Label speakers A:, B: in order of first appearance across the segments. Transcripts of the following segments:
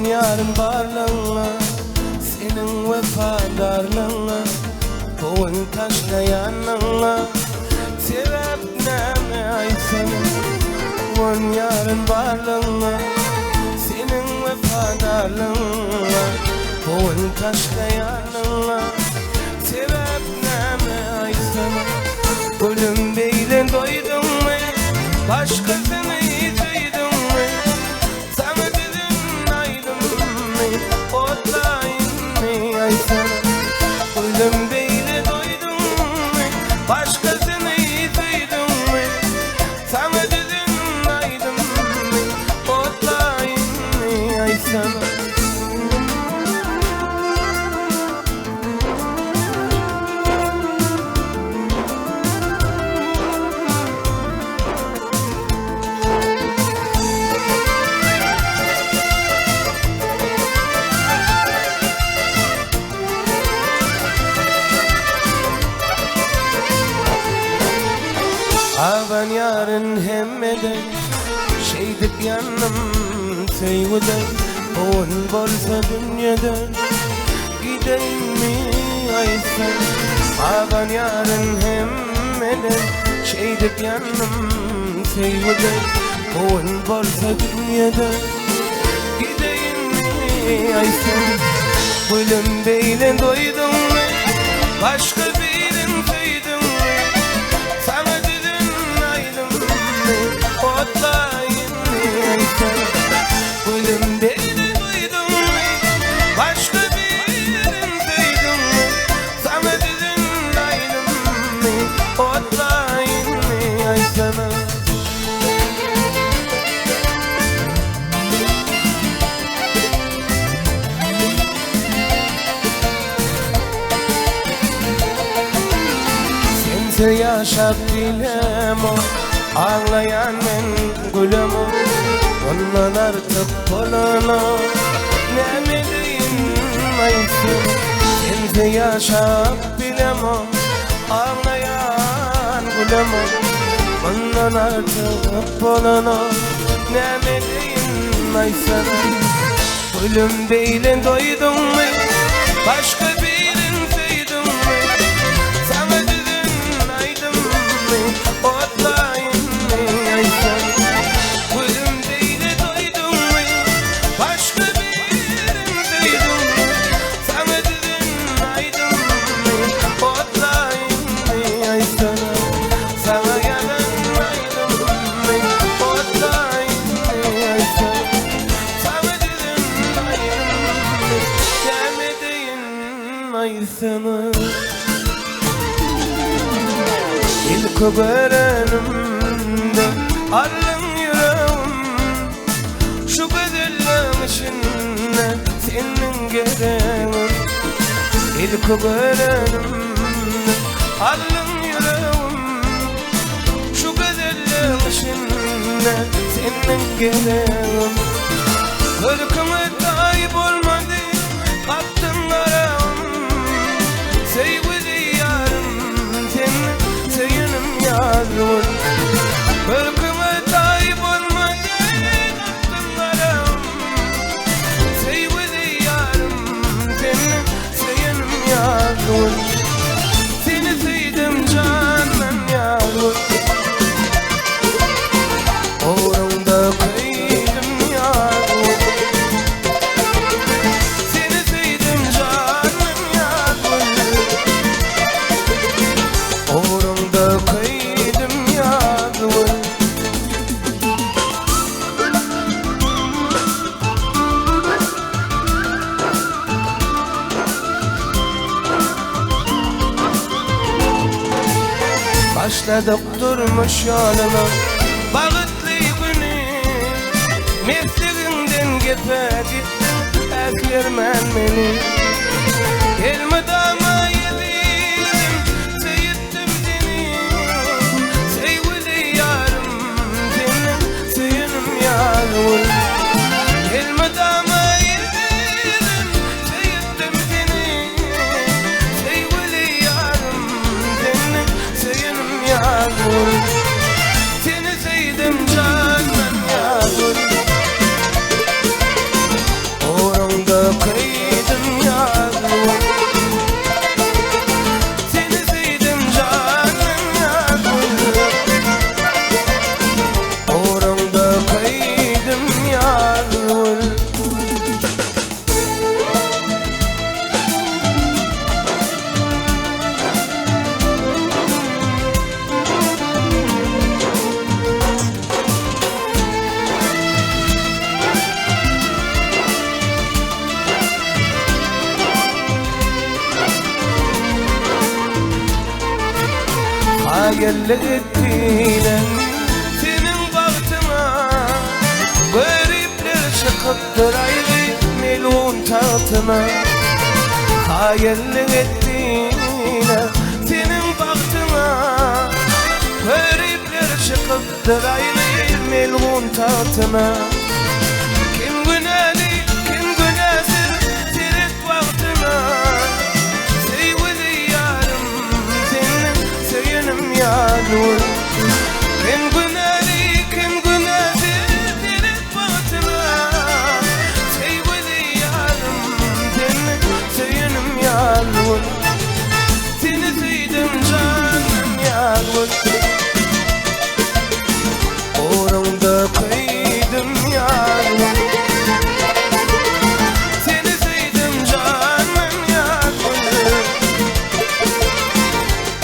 A: yarın varlığına, senin vefadarlığına, boğun taşlayanlığına, sebep ne ay senin yarın varlığına, senin vefadarlığına, boğun taşlayanlığına, sebep ne ay senin. Ölüm beyle doydun mu, başkasını duydun mu, sana dedin aydın mı, otlayın mı ay sana. Ölüm beyle doydun mu, başkasını duydun mu, sana dedin aydın mı, otlayın mı ay sana. Ben yarın hemmeden şeydip yanım seyveden, oğun bolsa dünyadan gideyim mi ay sen. Ben yarın hemmeden şeydip yanım seyveden, oğun bolsa dünyadan gideyim mi ay sen. Ölüm beyle doydun mu, başka birin duydun mu, sana otlayın mı ay sana. Ölüm beyle duydun mu, başka birin duydun mu, sana dedin aydın mı, otlayın mı ay sana. Sense yaşap bilemo, ağlayan men gülüm, ondan artık olana ne bileyim ay sen. Sense yaşap bilemo, ağlayan gülüm, ondan artık olana ne bileyim ay sana. Ölüm beyle doydun mu, başka birin duydun mu, sana dedin aydın mı, otlayın ay sen. Ölüm beyle doydun mu, başka birin duydun mu, sana dedin aydın mı, otlayın ay sana. Sana yalan aydın mı, otlayın ay sana. Sana dedin aydın mı, demedin ay sana. İlk görenimde arın yüreğim, şu güzelliğin içinde senin gereğin. İlk görenimde arın yüreğim, şu güzelliğin içinde senin gereğin. Kırkımı kayıp olmadı, kaptın aram, sevgili yarım senin, seyinim yarım. Kırkımı kayıp olmadı, kaptın aram, sevgili yarım senin, seyinim yarım. Seni sevdim canım yarım, uğrunda kıydım yarım. Seni sevdim canım yarım, uğrunda kıydım yarım. Başladık durmuş yoluna, bağıtlı günü, mesleğinden gepe gittin, eskermen beni. Elmadama yedim, seyittim seni, sevgili yarım senin, seyinim yarım. Elmadama yedim, seyittim seni, sevgili yarım senin, seyinim yarım. Seni sevdim canım yarım, ettiler senin bahtına. Garipler çıkıptır ayrı melun tahtına. Hayallik ettiler senin bahtına. Garipler çıkıptır ayrı melun tahtına. Kim günahlı kim günahsız seret vaktına. Sevgili yarım senin söyünüm yanur. Kim günahlı kim günahsız seret vaktına. Sevgili yarım senin söyünüm yanur. Seni sevdim canım yanur. Uğrunda kıydım yanur. Seni sevdim canım yanur.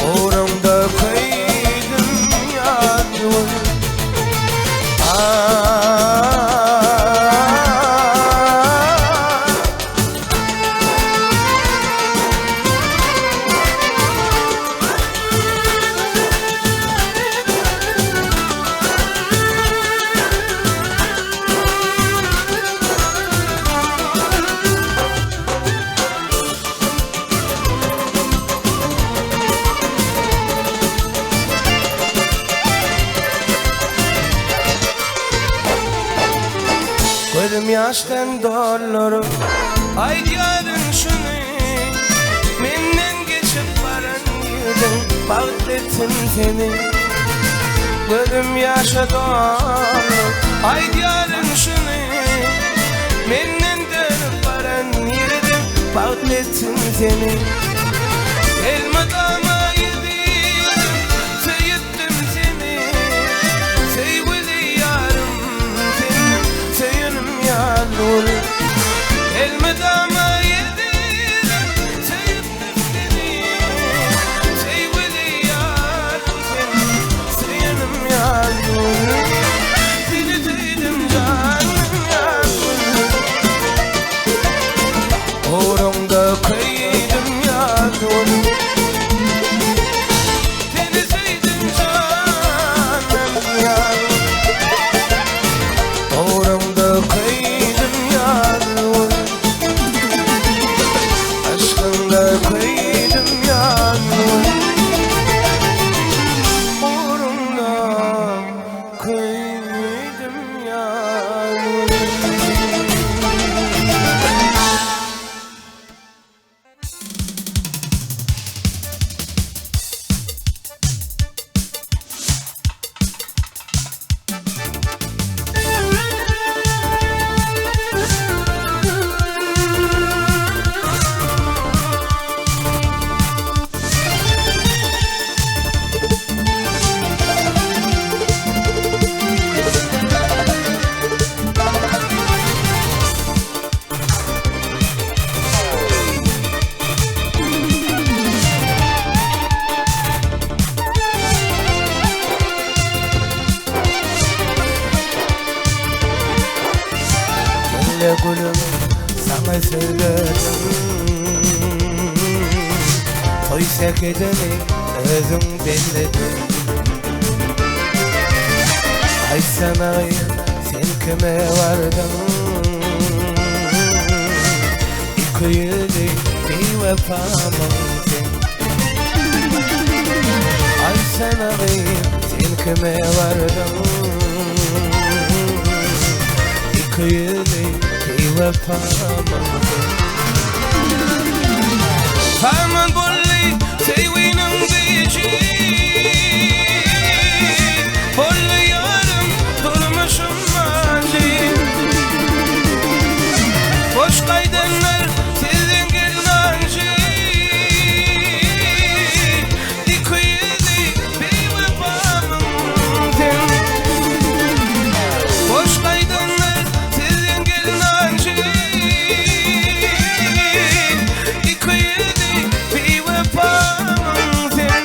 A: Uğrunda kıydım yanur. Gözüm yaştan dolur. Ay yarın şunu menden geçip varan yedin, bağlettin seni. Gözüm yaşa dolur. Ay yarın şunu menden dönüp varan yedin, bağlettin seni. Elmadama yedim, seyittim seni. Sevgili yarım senin söyünüm yanur. Elmadama yedim, seyittim seni. Sevgili yarım senin söyünüm yanur. Seni sevdim canım yanur. Uğrunda kıydım yanur. Seni sevdim canım yanur. Uğrunda kıydım yanur. Aşkında kıydım yanur. Uğrunda kıydım yanur. Gel gülüm sana söyledim. Toy sekedeni özüm belledim. Ay sana sen kime vardın? İki yıllık bir vefamın sen. Ay sana sen kime vardın? İki yıllık bir vefamın sen. Aman bolli sevinin gücü. Bolli yarım durmuşum mazi. Boş kaydenler sizin gelinancı. İki yıllık bir vefamın sen. Boş kaydenler sizin gelinancı. İki yıllık bir vefamın sen.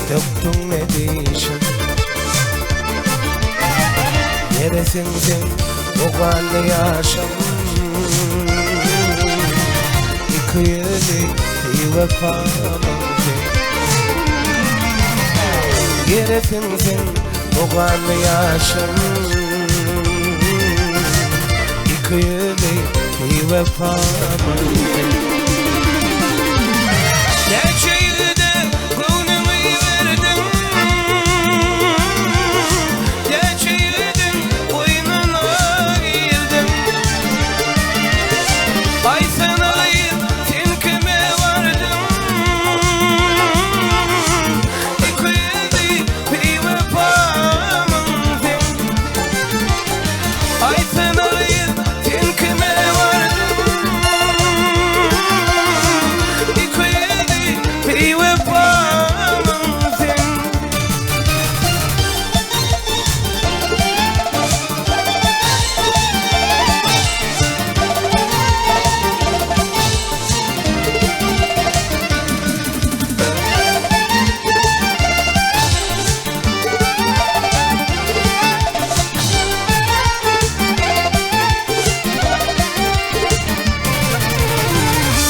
A: döktün ne değişim. Neresin sen o kanlı yaşam? İki yıllık bir vefamın sen. Neresin sen o kanlı yaşam? İki yıllık bir vefamın sen. Gerçeği de gönlümü verdim, gerçeği de boynuna girdim. Ay sana sen kime vardım, İkiydi bir vefamın sen. Ay sana sen kime vardım, bir vefamın sen.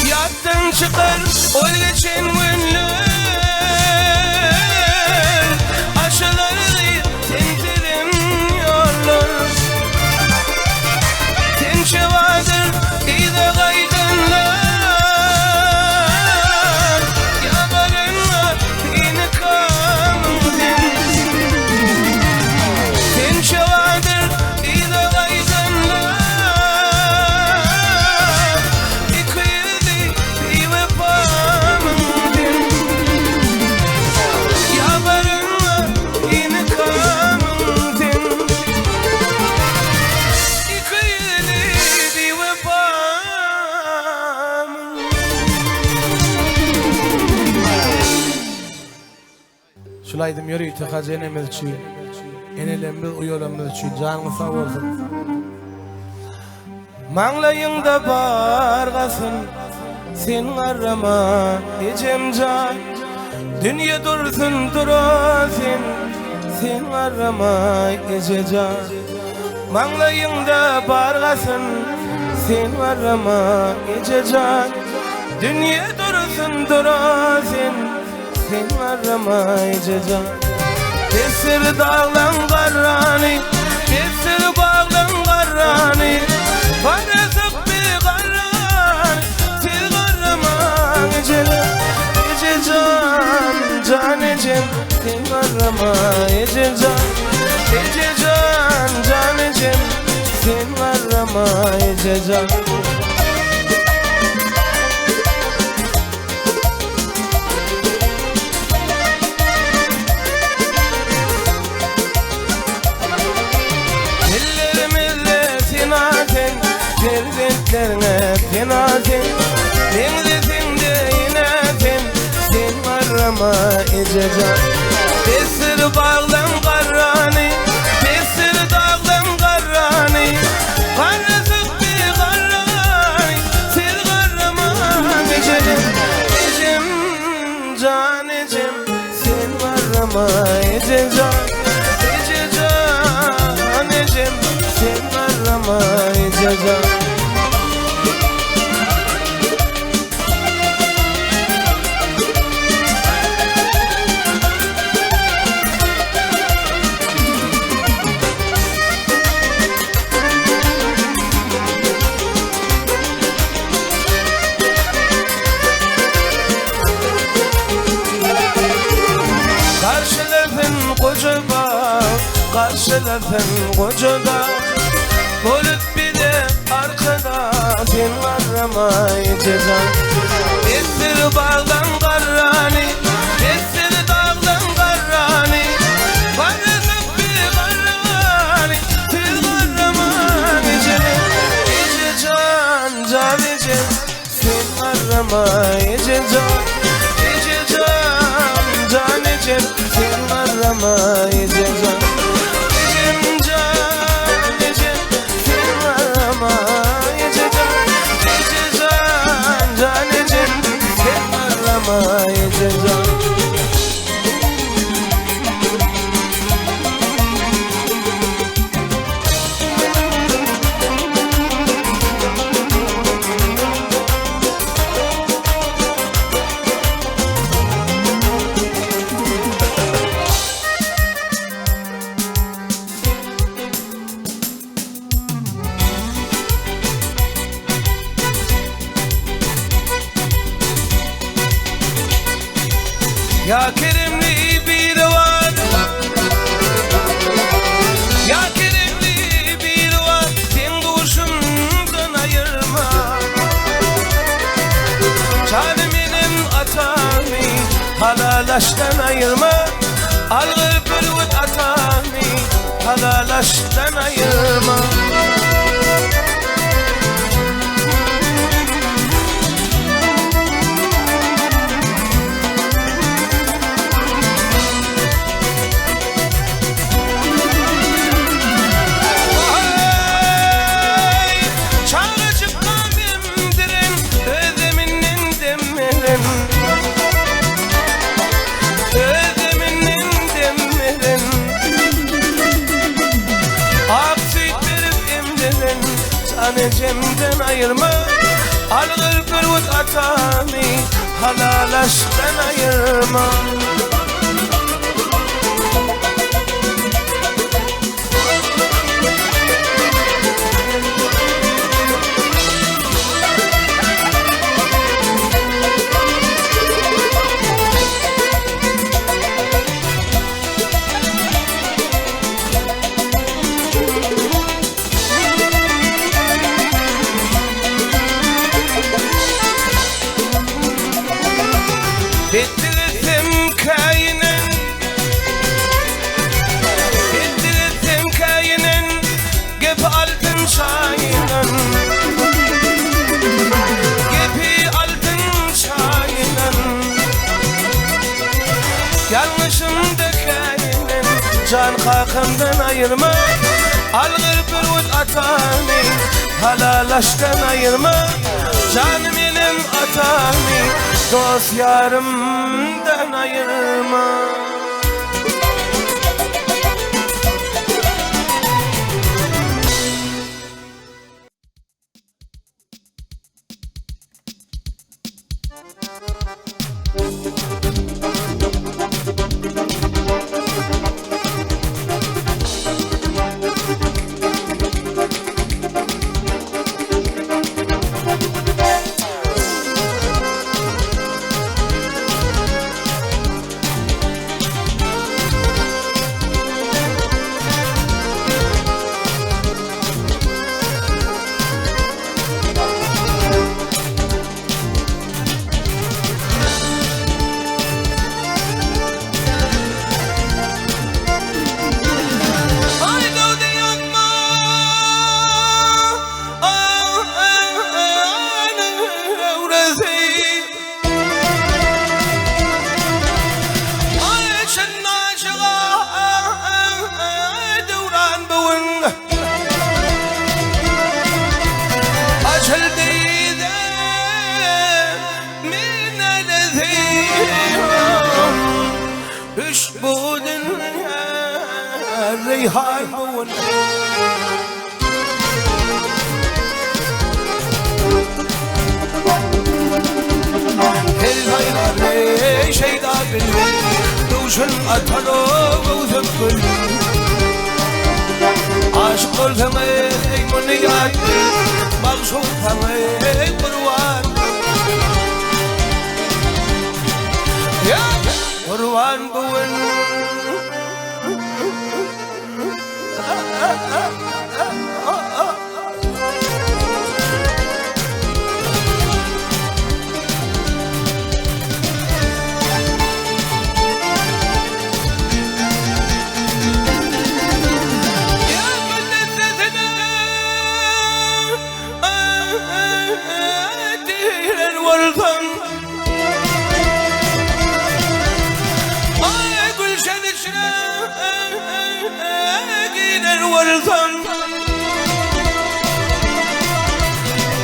A: Yattın çıkar o geçen günler, aşıları tendirin yollar. Tençe vardır ide kaydınlar, yabarın var intikamın sen. Tençe vardır ide kaydınlar, İkiydi bir vefamın sen. Yabarın var intikamın sen. İkiydi bir vefamın. Şulaydım yürü tıkacenemiz için, enelemimiz uyolamız için, canı sağ olsun. Manglayında bargasın, sen arama ecem can. Dünya dursun durasın, sen arama ece can. Manglayında bargasın, sen arama ece can. Dünya dursun durasın, sen arama ece can. Kesir dağlan karrani, kesir bağlan karrani. Parasık bir karrani, sil karrama ecele. Ece can, can ecem, sen karrama ece can. Ece can, can ecem, sen karrama ece can. Servetlerine tenazen, denizin de yine sen arama ece can. Tesir bağlan karrani, tesir dağlan karrani. Karasık bir karrani, sil karrama ecele. Ecem can ecem, sen arama ece can. Ece can ecem, sen arama ece can. Karşıladın koca dağ, bulut bir de arkada, sen arama ece can. Tesir bağlan karrani, tesir dağlan karrani. Parasık bir karrani, sil karrama ecele. Ece can, can ecem, sen arama ece can. Ece can, can ecem, sen arama ece can. Ece can, Halalaştan ayırma, algı bürvüt atami. Halalaştan ayırma. Cemden ayırma, algır bürvüt atami. Halalaştan ayırma. Bittirdim kayının, bittirdim kayının, gep altın çayının, gepi altın çayının. Yanlışım da kayının, can kakımdan ayırma, algır bürvüt atami. Halalaştan ayırma, canım benim atami. Dost yarımdan ayırma. Reyhan buvun Helvaylar şeyda bilmin Duşun atalo gavzak gül Aşık olsam ey muniyat Mağşufam ey kurvan Ya kurvan buvun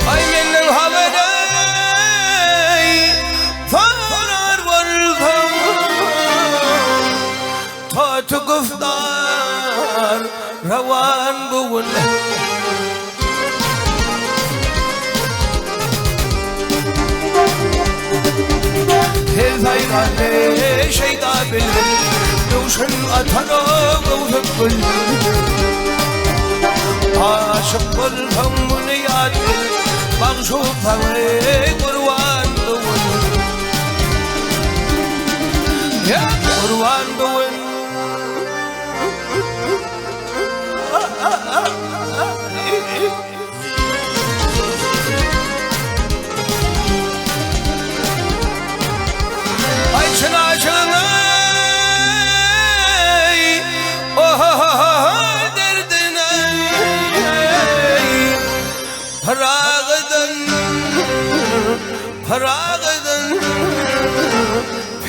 A: Ay menden haberey farar vardım Tatu guftar ravan buvun Hezaylar şeyda bildim Duşun atano gavzak gül Aşık olsam buniyat Mağşufam ey kurvan buvun Ya kurvan buvun Ay çınacığına Harağıdın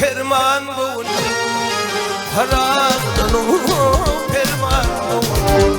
A: ferman bul, harağıdın ferman bul.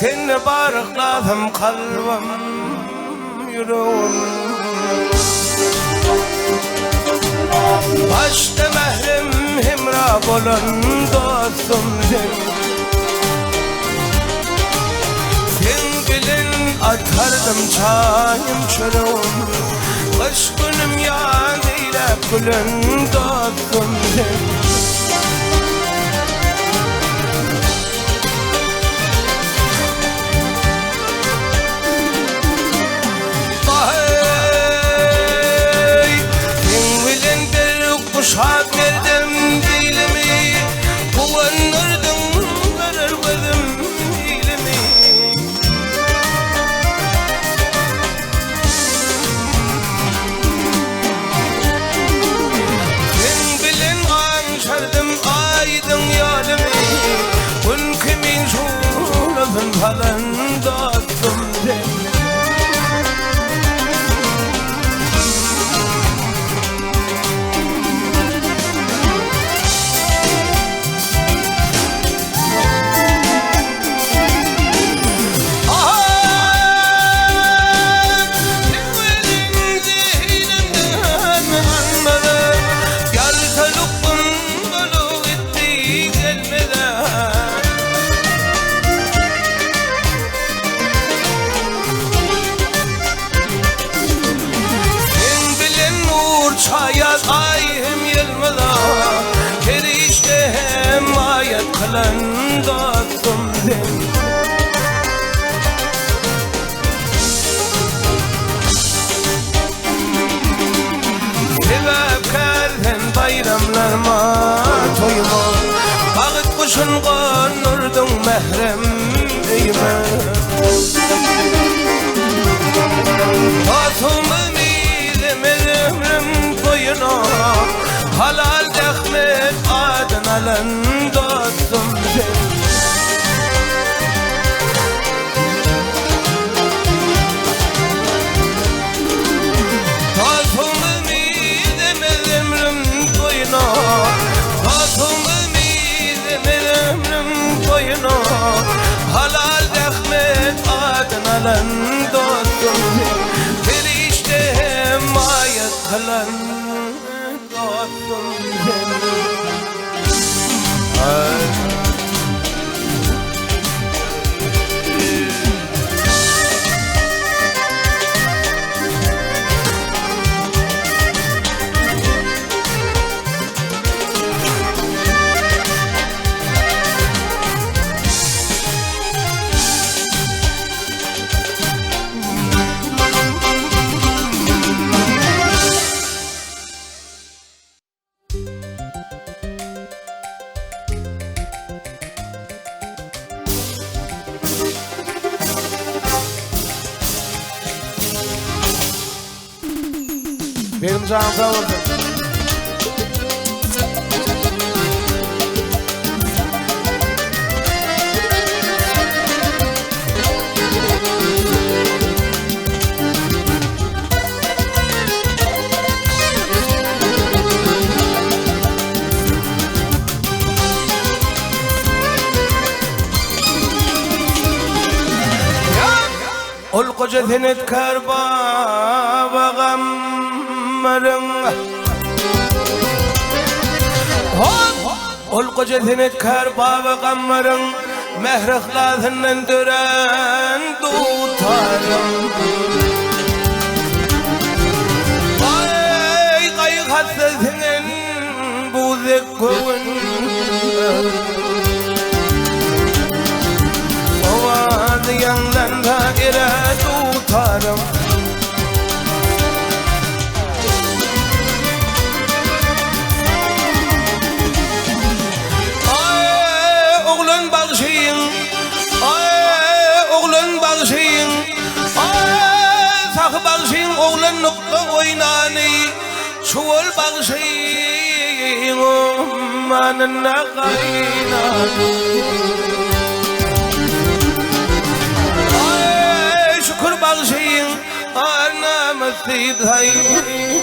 A: Seni barıkladım kalbim, yüreğim. Başta mehrim hemrah olan dostum sen. Sen bilin atardım çayım çöreğim. Kış günüm yağdıyla kulun dostum sen. Kuşak verdim dilimi, kullanırdım verirdim dilimi. Sen bilin anşardım aydın yolimi, kun kimin şuurun falan dostum sen. Çayaz ayım yılmada, kerişte hem ayet kılan dostum sen. Sebepkarden bayramlarıma toyma, bağıt kuşun konurdun mehrem eyme. Dostum halal dehmet adın alan dostum sen. Dostum ümidim ömrüm boyuna, dostum ümidim ömrüm boyuna, halal dehmet adın alan dostum sen. Ferişte hem ayet kılan dostum sen. Benim canım sağ olsun. koca denetkar baba gammarın ol koca denetkar baba gammarın mehrikladından dören tutarım ay kayık hassasının bu zekkovun ovadı yanlarında ire tutarım ay oğlun bağışıyın ay oğlun bağışıyın ay sakı bağışıyın oğlun nokta oynanı çuval bağışıyın manına kaynanı şükür bağışıyın anamızı dayın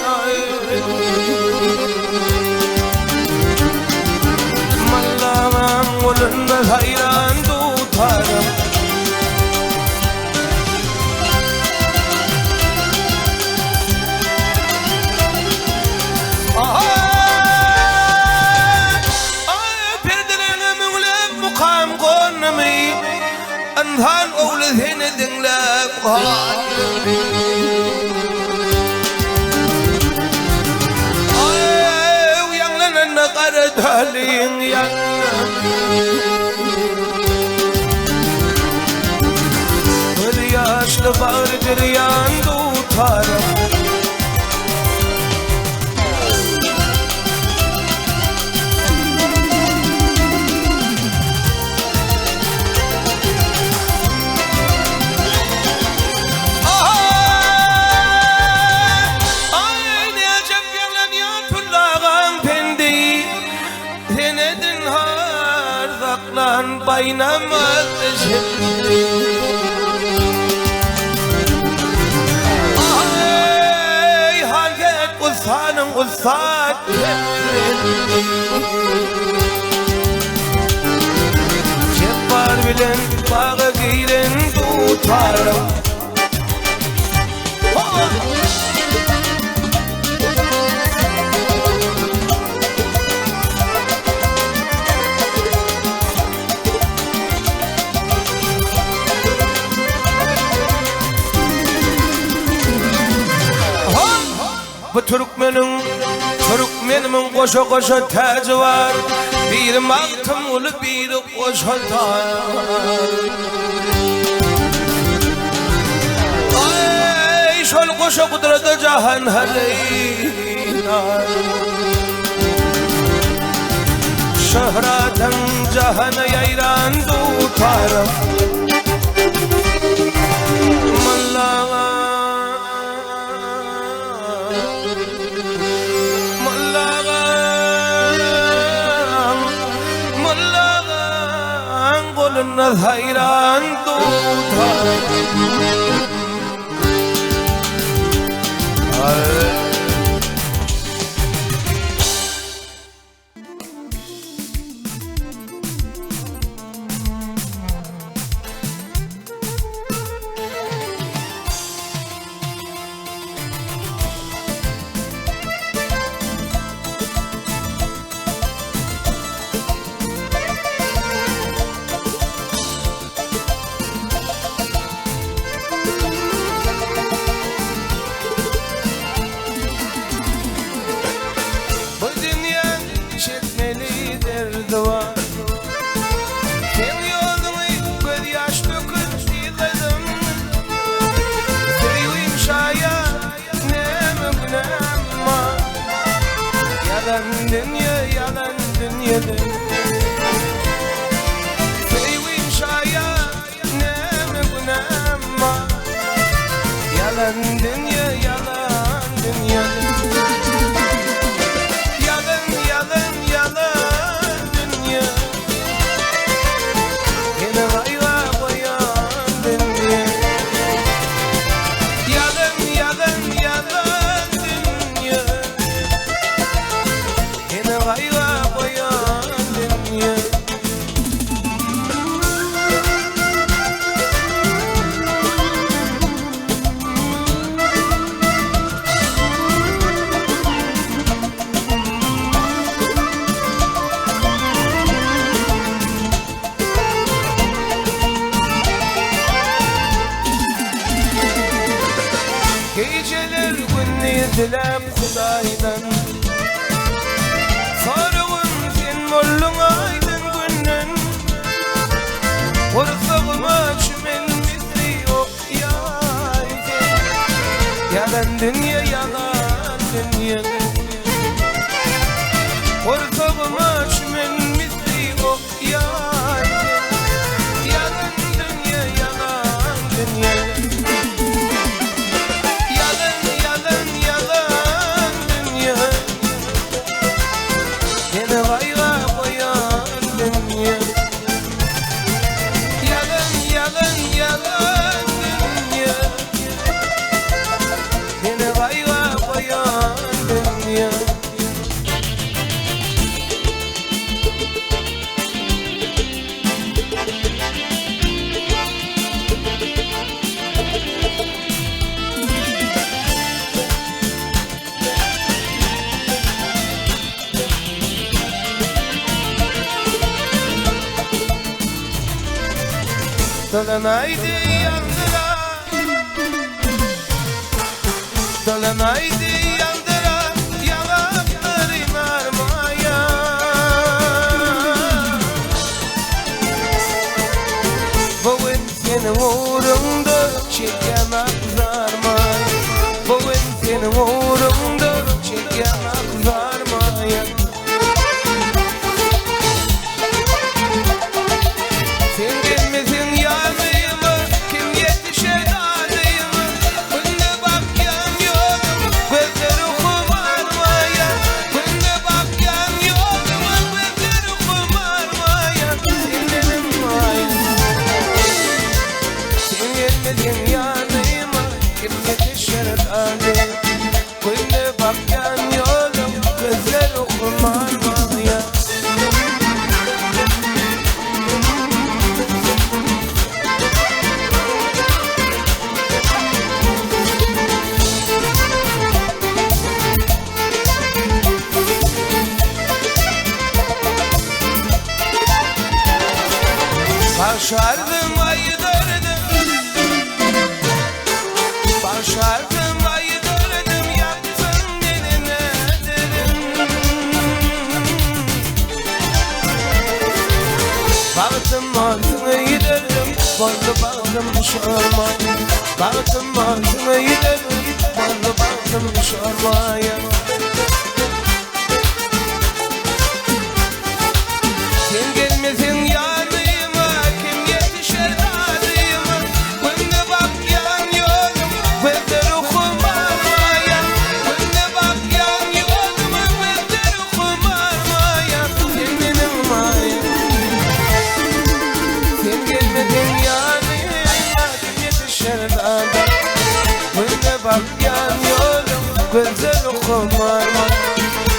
A: Mallağın olunda hayran tutarım perdelerine müğlep mukam konumi Anhan oğlu seni dinle ay uyanlanan ne kara dalin yanına bir yaşlı bağırdır yan tutarım lan baynamaz şimdi ay halket usanın usat Cebbar bilen bağı giren tutarım bu Türkmenimin koşa koşa tacı var bir maktım ulu bir koşa ay şol koşa kudreti cahan halinar şöhretin cahana yayran tutarım Koluna hayran tutarım yalan dünyada Sevim şaya ne günahma Yalan dünya yalan dünyada Yalan yalan yalan dünya Yine gayra koyan dünya Yalan yalan yalan dünya Yine gayra koyan Hudaydan Sarıgın sen mollun aydın günnen Korsağıma çümen misri yok yaydı Yalan dünya yalan dünya Korsağıma çümen misri yok yaydı Yalan dünya yalan dünya Dolanaydı yandıra Dolanaydı yandıra Yanaklarım armaya Bugün senin uğrunda çekemem zarmaya Bugün senin uğrunda çekemem zarmaya Sen gelmesin yazıyımı kim yetişer adıyımı Bunda bak yan yolum gözleri kumarmaya Bunda bak yan yolum gözleri kumarmaya Sen benim ayım Sen gelmesin yazıyımı kim yetişer adıyımı Bunda bak yan yolum gözleri kumarmaya Başardım ayıdırdım Başardım ayıdırdım Yaptım diline dedim Baktım ağzına yedirdim Boylu baktım şormaya Baktım ağzına yedirdim Boylu baktım şormaya Sen gelmesin yanıma kim yetişer adıyıma Bunda bak yan yolum gözleri kumarmaya Bunda bak yan yolum gözleri kumarmaya Sen benim ayım Sen gelmedin yanıma kim yetişer adıyıma Bunda bak yan yolum gözleri kumarmaya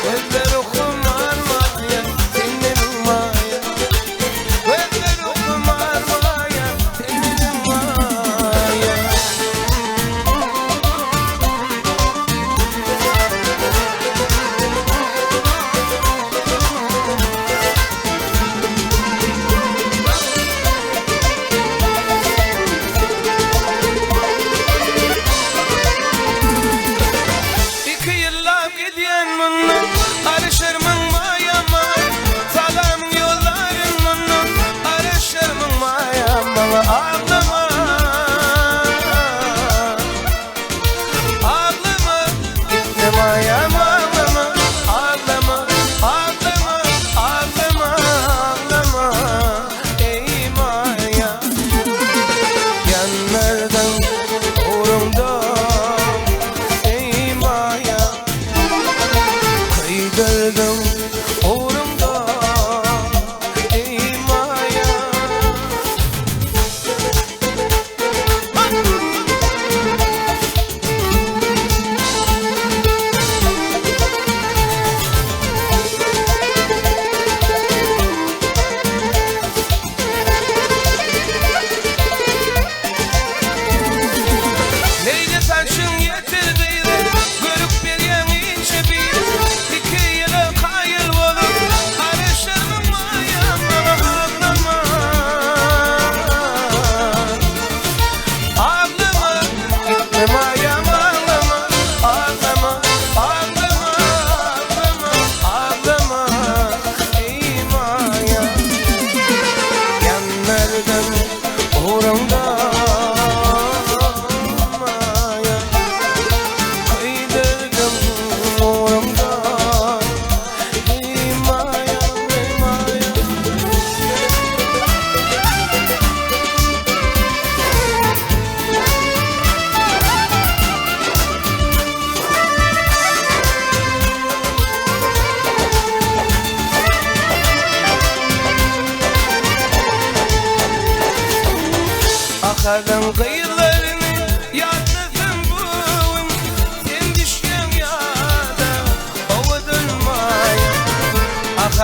A: Gözleri kumarmaya Sen benim ayım Gözleri kumarmaya Sen benim ayım İki yıllap gidiyen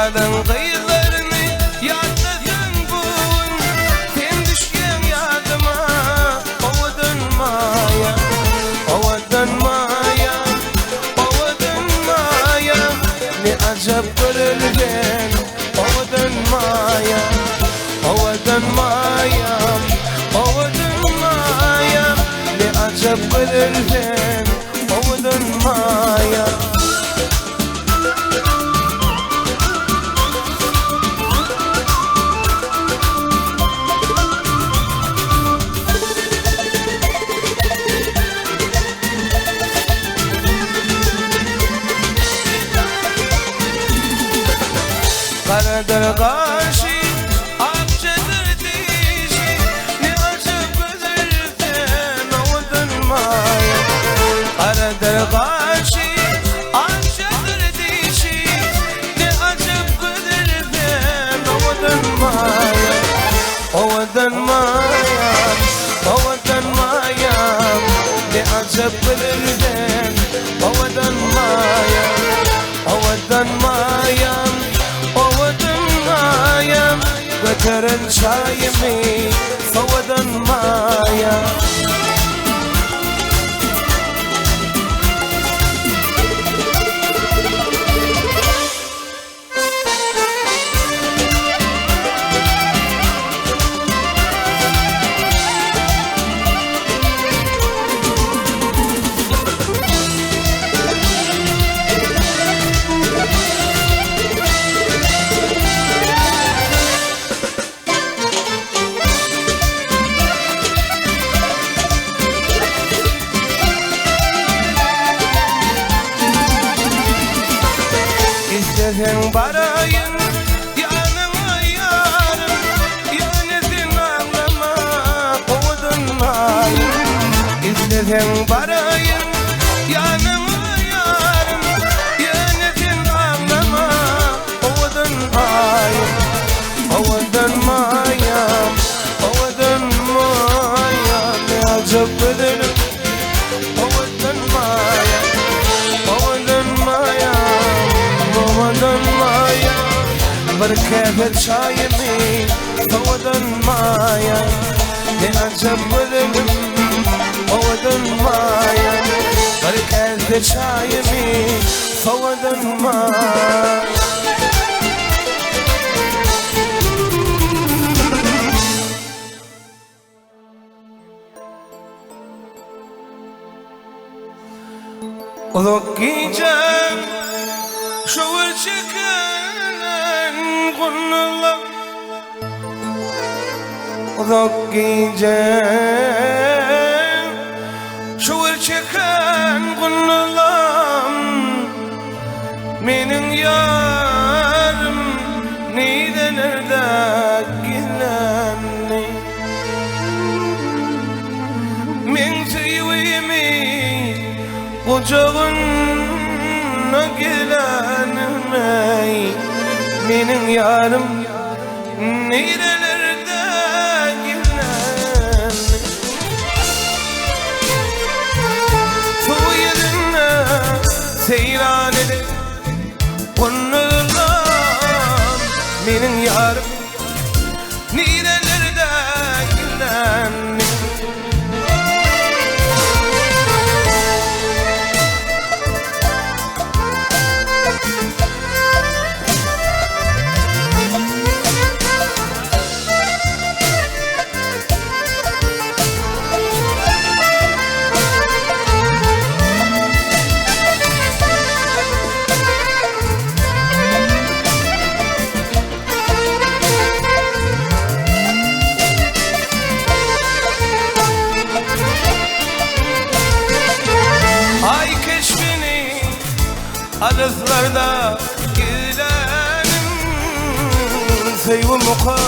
A: Baharın kıyılarını yadladın bugün. Sen düşken yadıma ova dönmaya, ova dönmaya, ova dönmaya. Ne acep görülgen ova dönmaya, ova dönmaya, ova dönmaya. Ne acep görülgen ova dönmaya. Karadır karşı, akçadır dişi. Ne acep gözlerden ova dönmaya. Karadır karşı, akçadır dişi. Ne acep gözlerden ova dönmaya, ova dönmaya, ova dönmaya. Ne acep gözlerden ova dönmaya, ova dönmaya. Götürün çayımı soğudan maya. İstesen barayın yanıma yarım, yönetin ağlama ova dönmayın. İstesen barayın yanıma yarım, yönetin ağlama ova dönmayın, ova dönmayın, ova dönmayın. Ne acep öderim ova dönmayın, ova dönmayın, ova dönmayın. Bir kefet çayımı ova dönmayın. Ne acep öderim ova dönmayın. Bir kefet çayımı ova dönmayın. Uzak giyeceğim şovur çıkan konular. Uzak giyeceğim şovur çıkan konular. Benim yarım nedenlerde gizlenli. Men sevimi kucağına gelenmey. Benim yarım nerelerde gizlenli. Soğuk yerine seyran edip konular. Benim yarım nerelerde gizlenli. Arızlarda gidenim sevumuka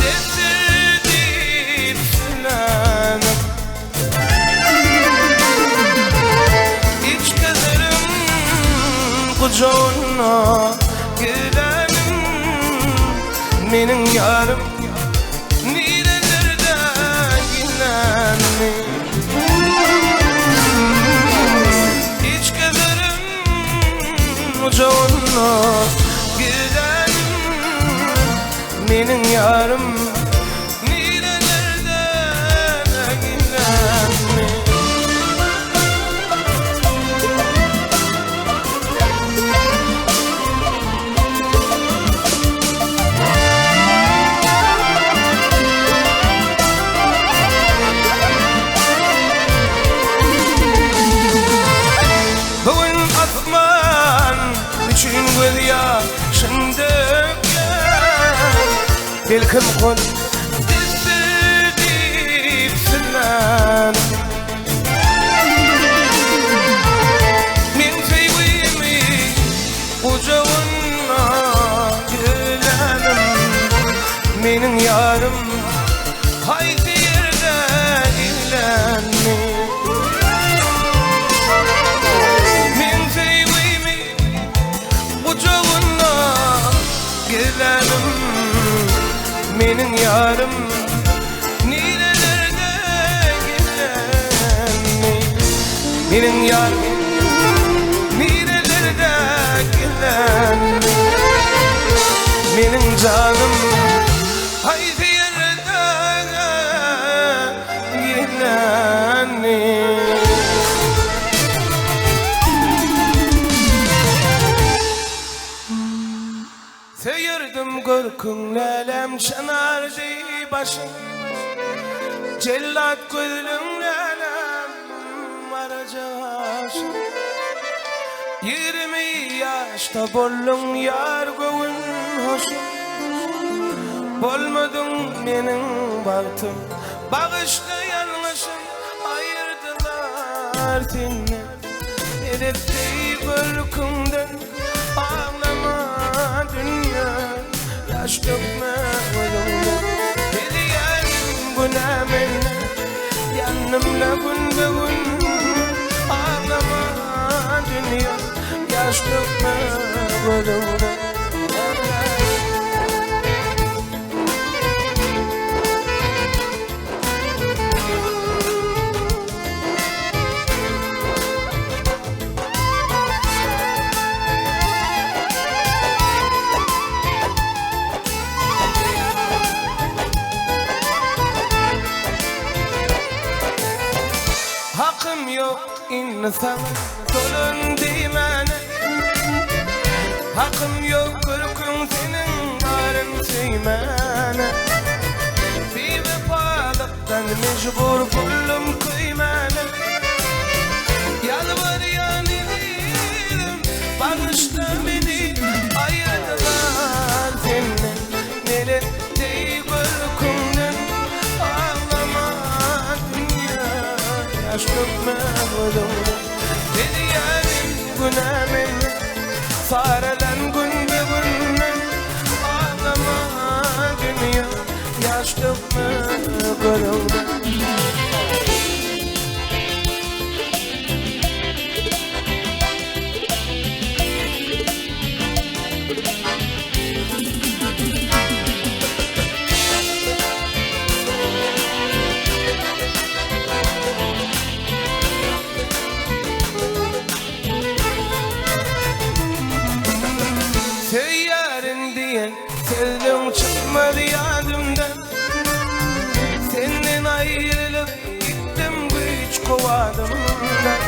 A: dedirdim silenim. İç gezerim kucağına gidenim. Benim yarım nerelerde gidenim. İç gezerim kucağına gidenim. Menin yarım nirelerden illenme. Bugün atman üçün göz yaşın dökler. Belkim kol dipsinden men sevgimi ucağına gülenim. Menin yarım haydi yerde illenme. Men sevgimi ucağına gülenim. Menin yarım nilelerde gelenmi. Menin yarım nilelerde gelenmi. Menin canım haydi yerde gelenmi. Seyirdim korkun lelem çanardı başım. Cellat gözlüm lelem aracaşım. 20 yaşta bollum yar göğün hoşum. Bolmadın menin baktım, bağışta yanlışım. Ayırdılar seni edepti korkumdan. Ağlama dünya, yaş dökme gözümde. Hediyelim buna menle, yanımla gün be gün. Ağlama dünya, yaş dökme gözümde. Hakkım yok insan dolun dimene. Hakkım yok korkun senin varın seymene. Bir vefalıktan mecbur buldum kıymene. Yalvarıyan idim bağışla beni. Ayırdılar seni neletti korkumdan. Ağlama dünya, yaş dökme gözümde. Hediyelim güne menle, sarılan gün be günden. Ağlama dünya, yaş dökme gözümde. Seyyarın diyen sevdim çıkmadı yadımdan. Senden ayrılıp gittim güç kovadımdan.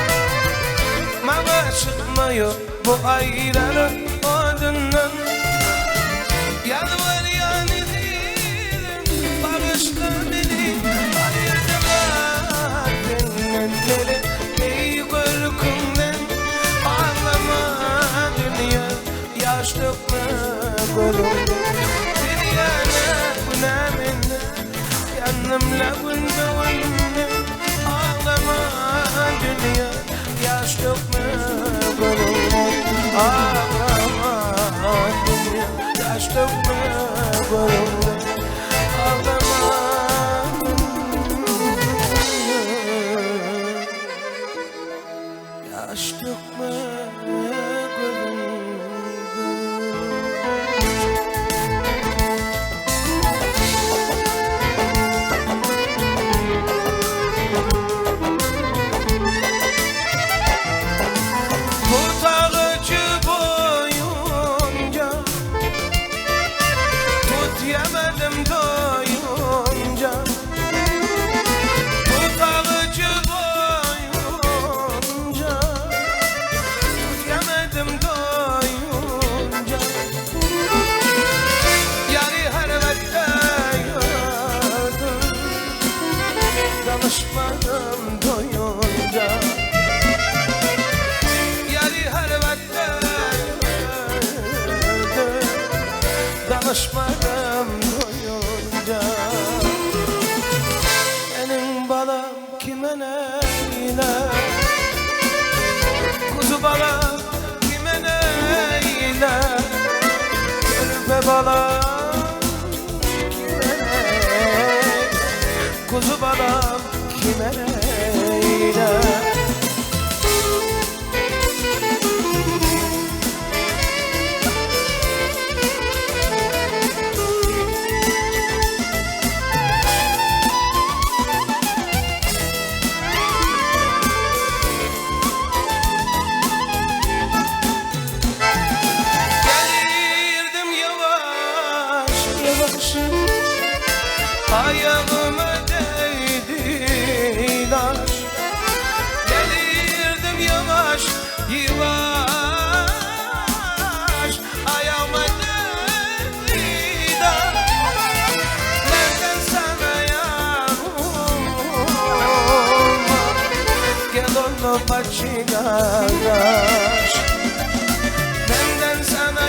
A: Mama çıkmıyor bu ayrılık odundan. Yalvarıyan idim bağışla beni. Ayırdılar senden beri ey korkumdan. Ağlama dünya, yaş dökme gözümde. Dünyana güne menle, yanımla gün be gün. Ağlama dünya, yaş dökme gözümde. Ağlama dünya, yaş dökme gözümde. Ağlama dünya, yaş dökme gözümde. Bu tağıcı bu açmadım doyunca. Benim balam kime neyler, kuzu balam kime neyler, körpe balam kime neyler, kuzu balam kime neyler. Ayağıma değdi taş, gelirdim yavaş yavaş. Ayağıma değdi taş, nereden sana yanma, gel onu bacı kardeş. Benden sana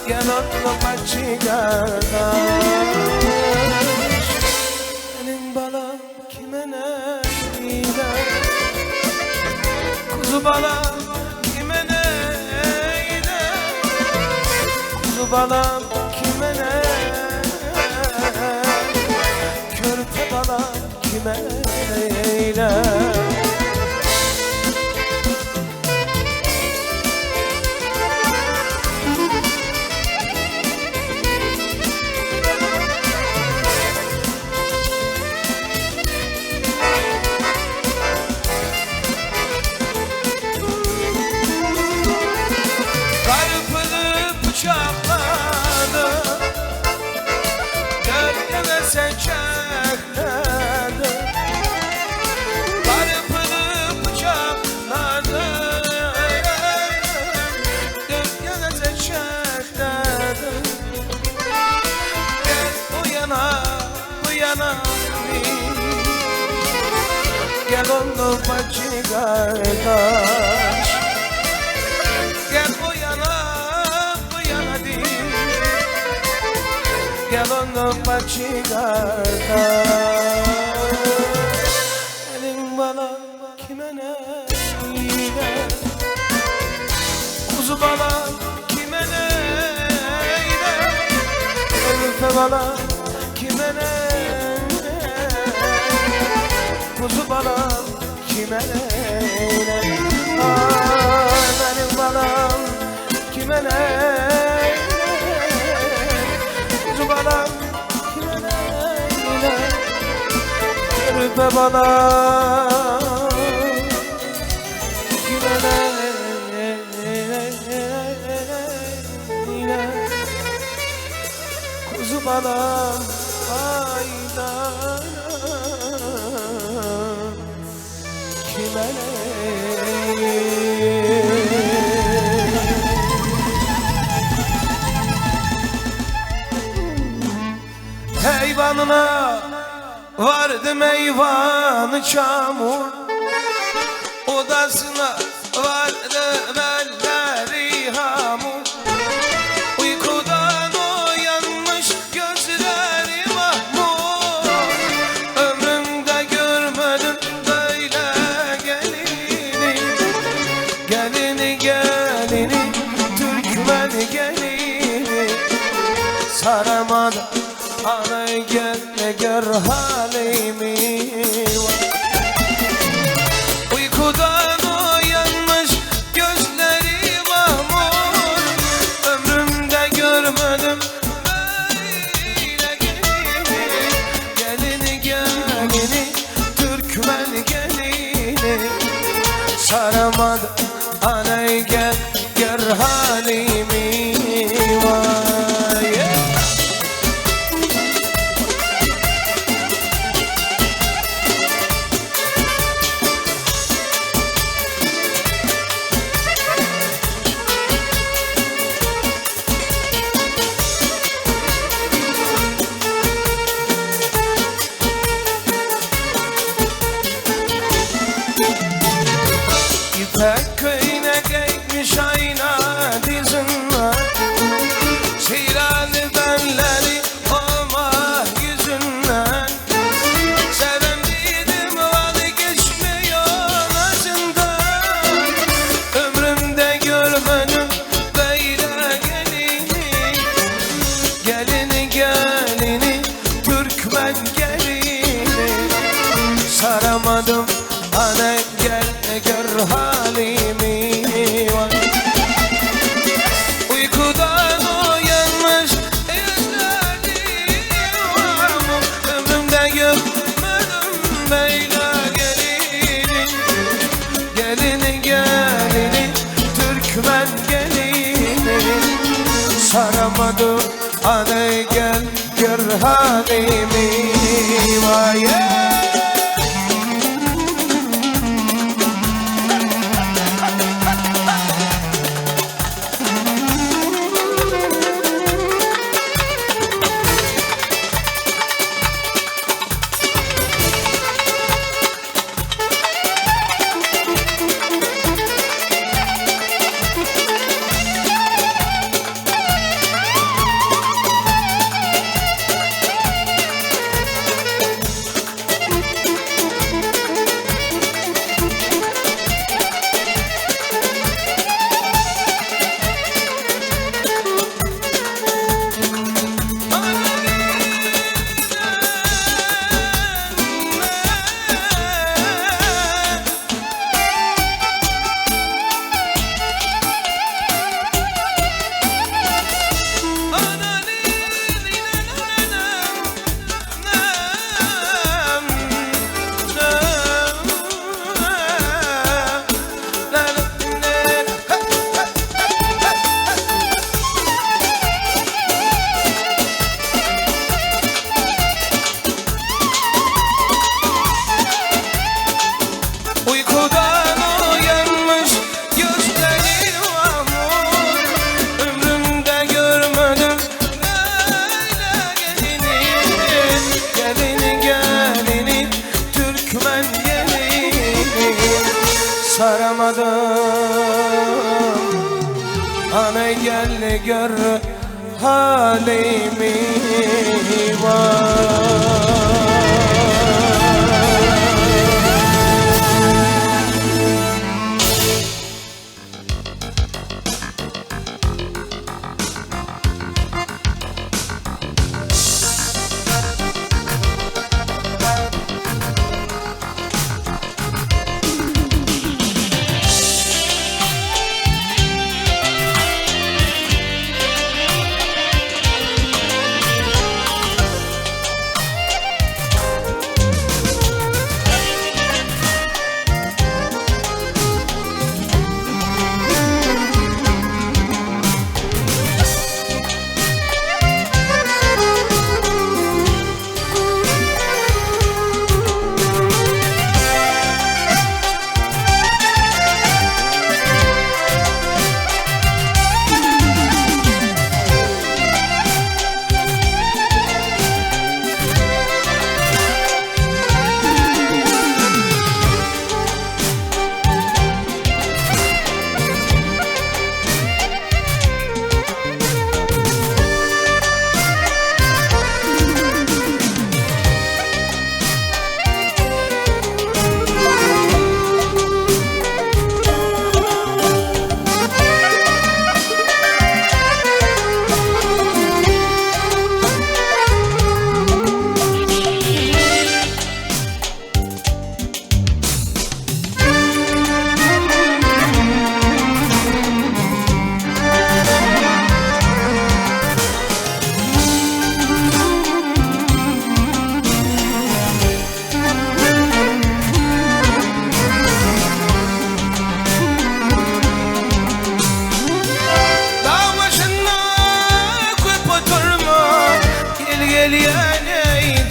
A: gel otla bacı kardeş. Benim balam kime neyler, kuzu balam kime neyler, kuzu balam kime neyler, körpe balam kime neyler. Gel onu bacı kardeş, gel bu yana değil, gel onu bacı kardeş. Benim balam kime neyler, kuzu balam kime neyler, körpe balam kime neyler, kuzu balam kime neyler. Benim balam kime neyler, kuzu balam kime neyler, körpe balam kime neyler, kuzu balam aydan kime neyler. Heyvanına vardım eyvanı çamur, odasına vardım elleri hamur. Uykudan uyanmış gözleri mahmur, ömrümde görmedim böyle gelini. Gelini gelini, Türkmen gelini, saramadan anay gel gör halimi. Uykudan uyanmış gözleri mahmur, ömrümde görmedim böyle gelini. Gelini gelini, Türkmen gelini, saramadan anay gel gör halimi. İpek köyüne gitmiş ayna Türkmen gelini. Saramadım aney gel gör halimi. Vay saramadım aney gel gör halimi. Vay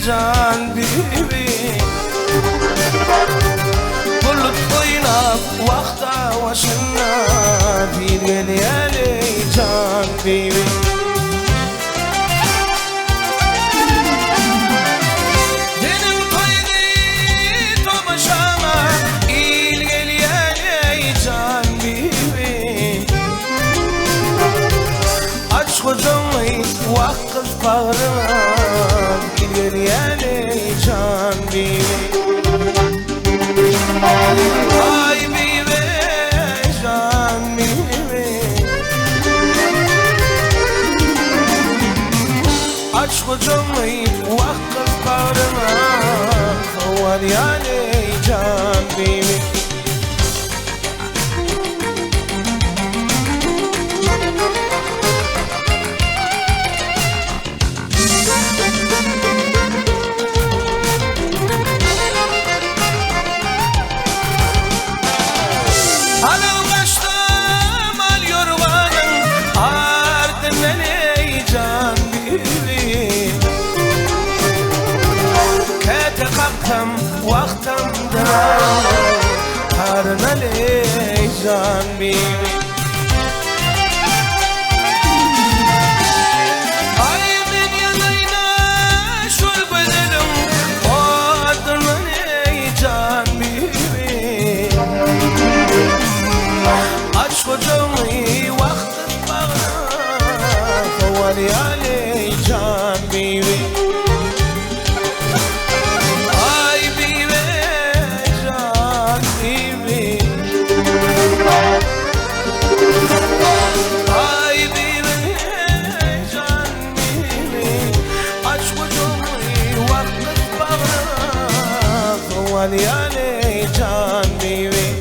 A: can bibi bulut oynab vakta başına bir geliyeli can bibi benim toydi tomaşama il geliyeli can bibi aç kocamayı vakıf bağrına geliyeli can bibi ay bibi can bibi aç kocamayı vakıf bağrına kovar yani can bibi can bibi. Ay ben yanayna şol bedelim adına can bibi. Aşk hocamı vakti bana favali aley can bibi. Aliyane can bibi.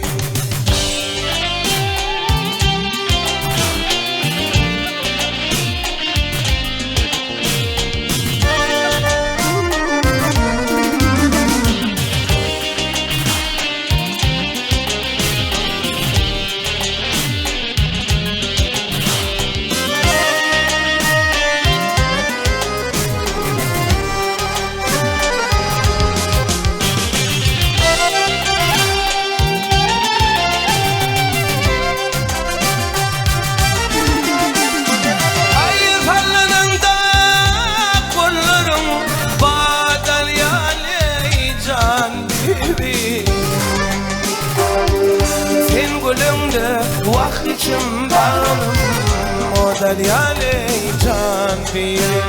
A: Sen gülümde vaktim bağlım o dalyale can bibi.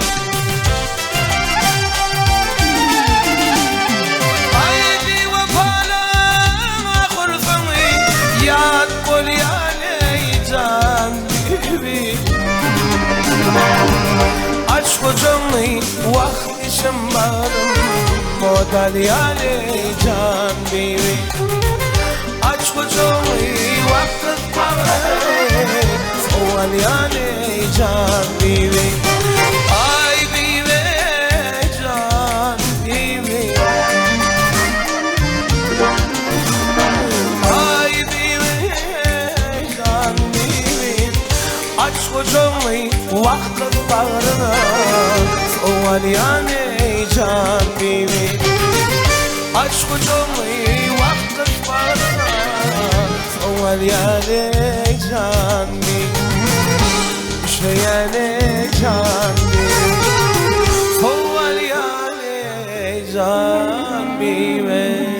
A: Haydi vefalama kurfanı yad kolyale can bibi. Aşk hocamı vaktim bağlım o dalyale can bibi. Aşk hocamı vakit bağlı Soğalyane can bibi. Ay bibi can bibi. Ay bibi can bibi. Aşk hocamı vakit bağlı Soğalyane can bibi. Aşk hocamı vakit bağlı Soğalyane can bibi. Şeyane can bibi. Soğalyane can bibi.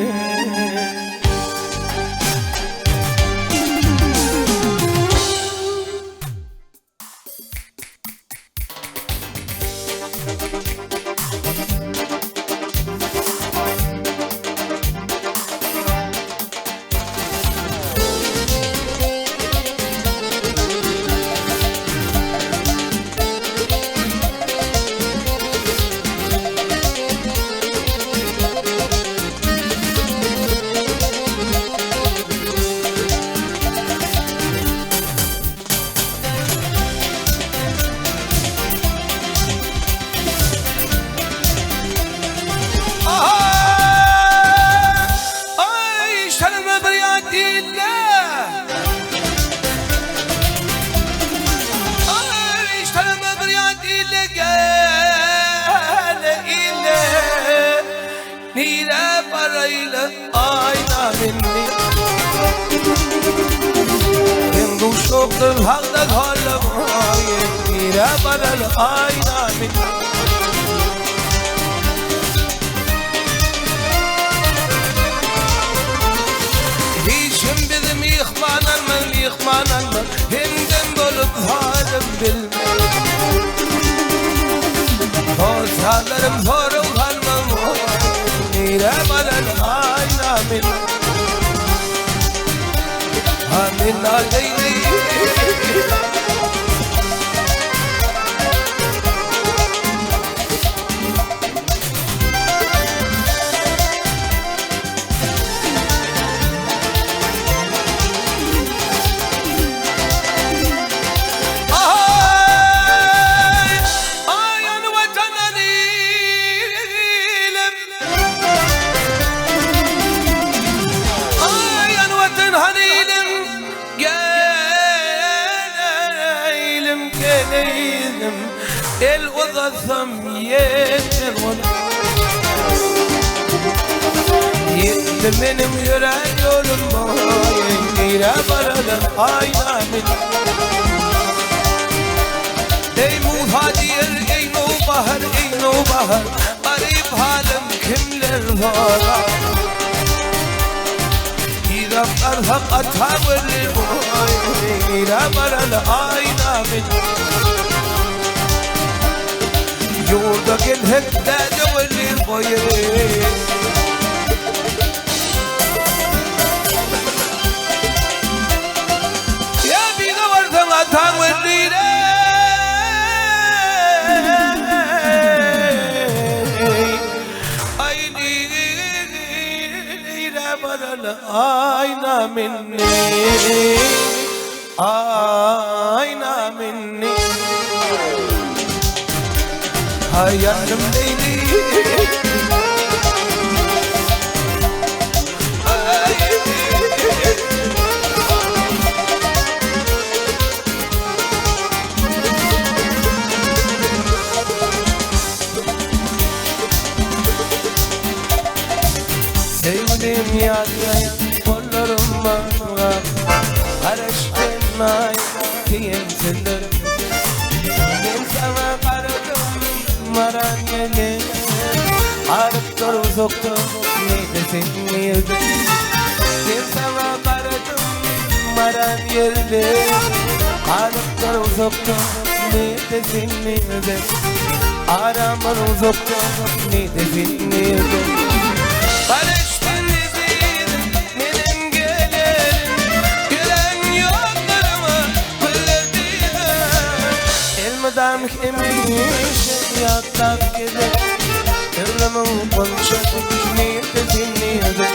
A: Nire parayla ayna minni Hindu şoktur halda kalım Nire parayla ayna minni Hiçim bizim yıkmanan mı Himden bolup halim bilmem Korsalarım zorul kalmam Nire parayla ayna minni Amin aleyhi El uzatsam yeter yetti benim yürek yolum إلى برد ayna min ey muhacir ey nobahar garip halim kimler var İrab arhaq atavır İlى برد ayna min yurda gel hep de develir boyu ayna minni ayna minni hayalim leyli sevdim yâdayım kollarıma karıştım ay diyem sellerim ben sana karadım maran yele arıp dur uzakta ne desin yerde ben sana karadım maran yerde arıp dur uzakta ne desin yerde aramın uzakta ne desin yerde barıştın izin benim gelerim gelen yollarımı bildiler elmadam emiş yatlap gider ömrümün konuşası neyde dinleydi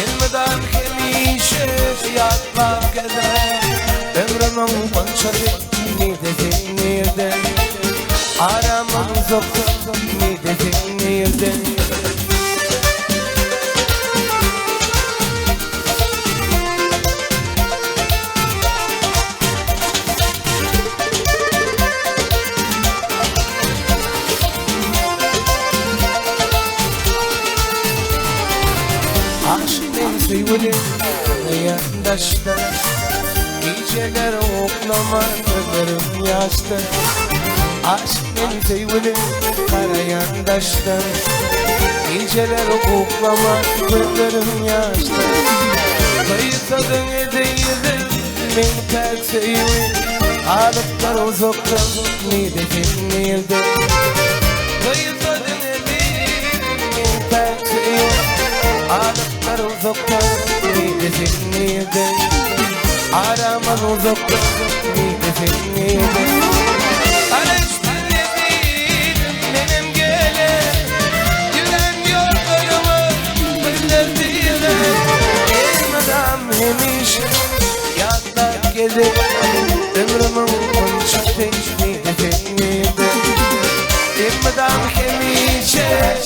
A: elmadam emiş yatlap gider ömrümün konuşası neyde dinleydi aramın uzakta neyde dinleydi Sevgilim yandaşta geceler oklaman ömrüm yaşta aşk beni sevgilim kara yandaşta geceler oklaman ömrüm yaşta kayıtladın edeydim beni pek sevgilim alıplar uzakta nidetin neydi kayıtladın edeydim beni pek sevgilim alıplar uzakta nidetin neydi araman uzakta nidetin neydi arıştın edeydim benim gele gülen yollarımı bildirdiler elmadam hemiş yatlak gelir ömrümün konuşatı nidetin neydi elmadam hemiş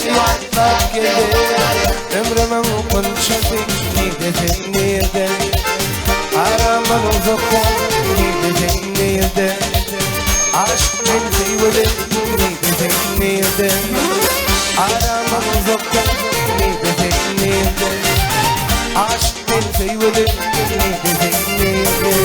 A: yatlak gelir ömrümün konuşatı nidetin neydi araman uzakta nidetin neydi aşk beni sevgilim nidetin neydi araman uzakta nidetin neydi aşk beni sevgilim nidetin neydi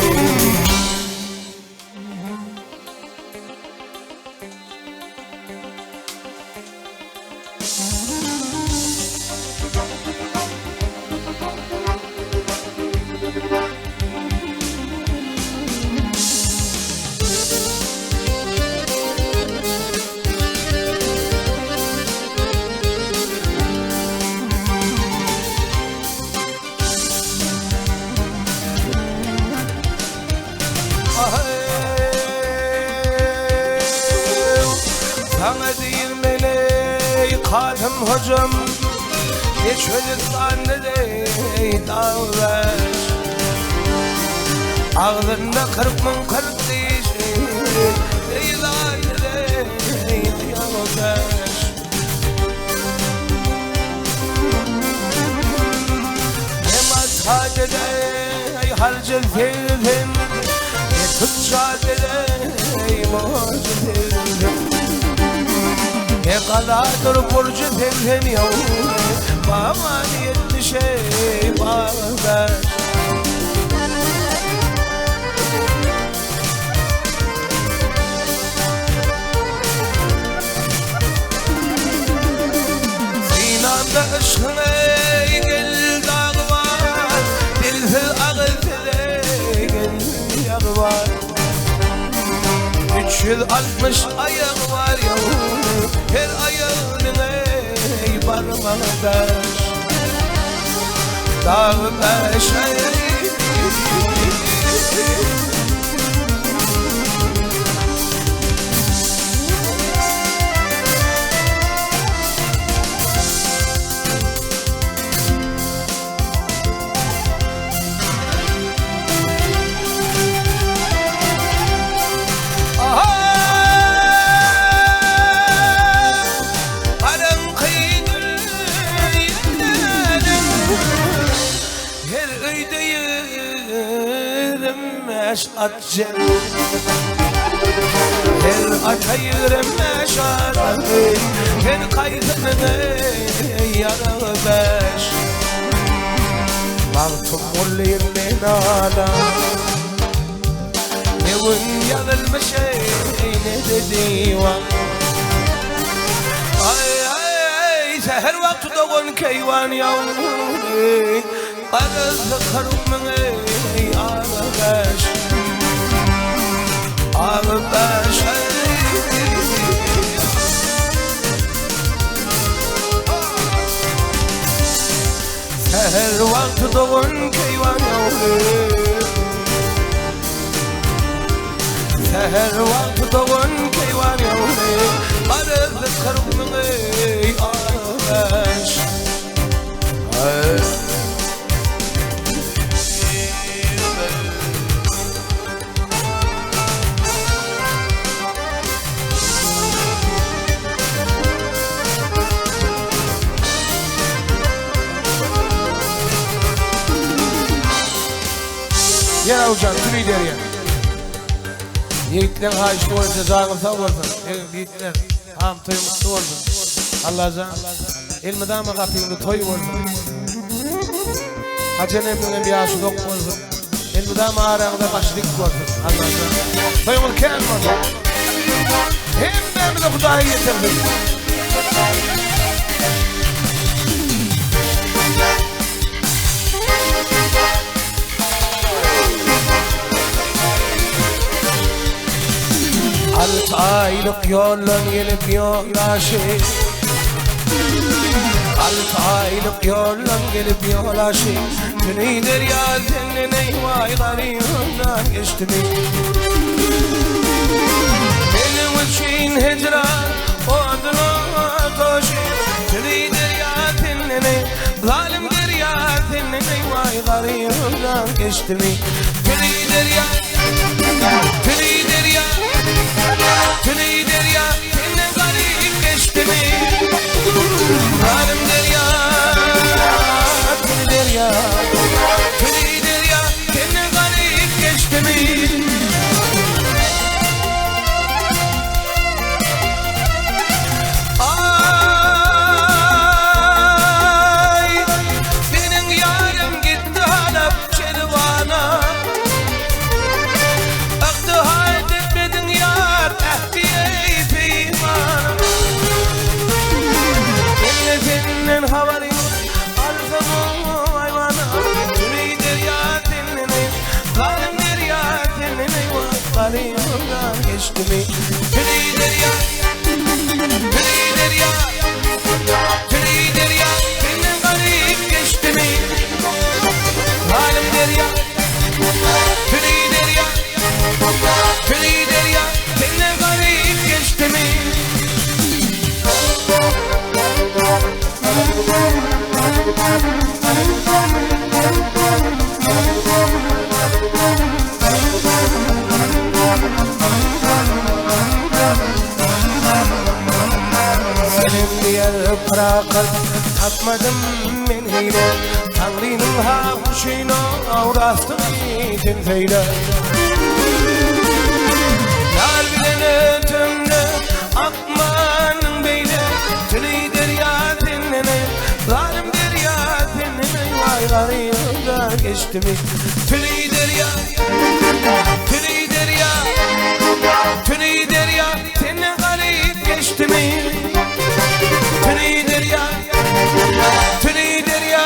A: Sana değirmeli kadın hocam hiç öyle zannede dağlar ağzında 40.000 kardeş ey zannede dağlar Hemat hacede harcel feylim tutşadede mucizelim ne kadardır borcu devrim yavrum Baman 70 şey bağlar. Sinanda aşkına gel dağ var, dilsiz ağızlı gel yar var. 360 ayak var yavrum, her ayağına parmağdaş. Dağ başı atacağım. Her atayırım meşarı, her kaydını yaralı beş. Baltım olayım ben ala, nevin yanılmış ne dedi var. Ay ay seher vakti doğun keyvan yavrum, arası karımın ağlı beş. Ağlı beş. Seher vakti doğun keyvan yavrum, seher vakti doğun keyvan yavrum, arası karımın ağlı beş. Ya hocam tümü deriye. Yiğitler haşlı olsa zağırsa olsun. Yiğitler ham toymuştu olsun. Allah'ın ilmiden mi kapıyımda toy olsun. Hacı Emre'nin bir yaşı dok olsun. İlmiden mi ağrağında başlık olsun. Allah'ın toyumul ken olsun. Hem de Kudayı getirdim. Altı aylık yolun gelip yolaşı, 6 aylık yolun gelip yolaşı. Tünü derya senin eyvay garibimden geçti mi? Benim için hicran oduna toşu. Tünü derya senin zalim derya senin eyvay garibimden geçti mi? Tünü derya, tünü derya, tünü derya senin garip geçti mi? Zalim derya, tünü derya, tünü derya senin garip geçti mi? Ay, senin yarım gitti hala çelvana. Aktı halde etmedin yar ehdiye peyman. Senin havari arzamı hayvana. Tünü derya senin zalim derya senin garibimden geçti mi? Tünü derya, tünü derya, tünü derya senin garip geçti mi? Zalim derya, tünü derya, tünü derya senin garip geçti mi? Senin diye bırakıp tatmadım ben hile. Tanrı'nın havuşuyla uğraştım itin feyle. Yar bilen ötümde akmanın beyle. Tünü derya senin zalim derya senin geçti mi? Tüney derya, tüney derya, tüney derya, seni garip geçti mi? Tüney derya, tüney derya,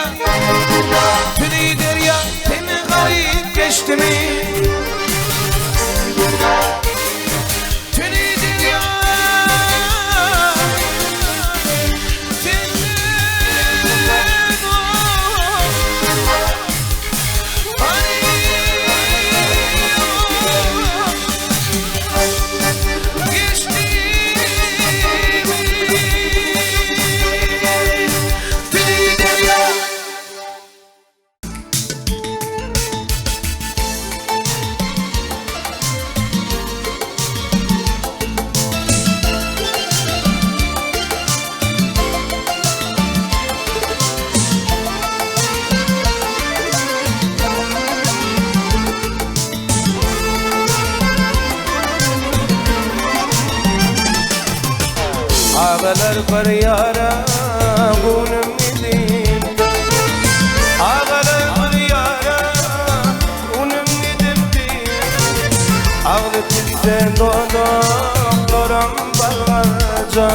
A: tüney derya, seni garip geçti mi? Ağalar var yara bunun gidin, ağalar var yara bunun gidin. Ağlı tilden doktoram bağlaca,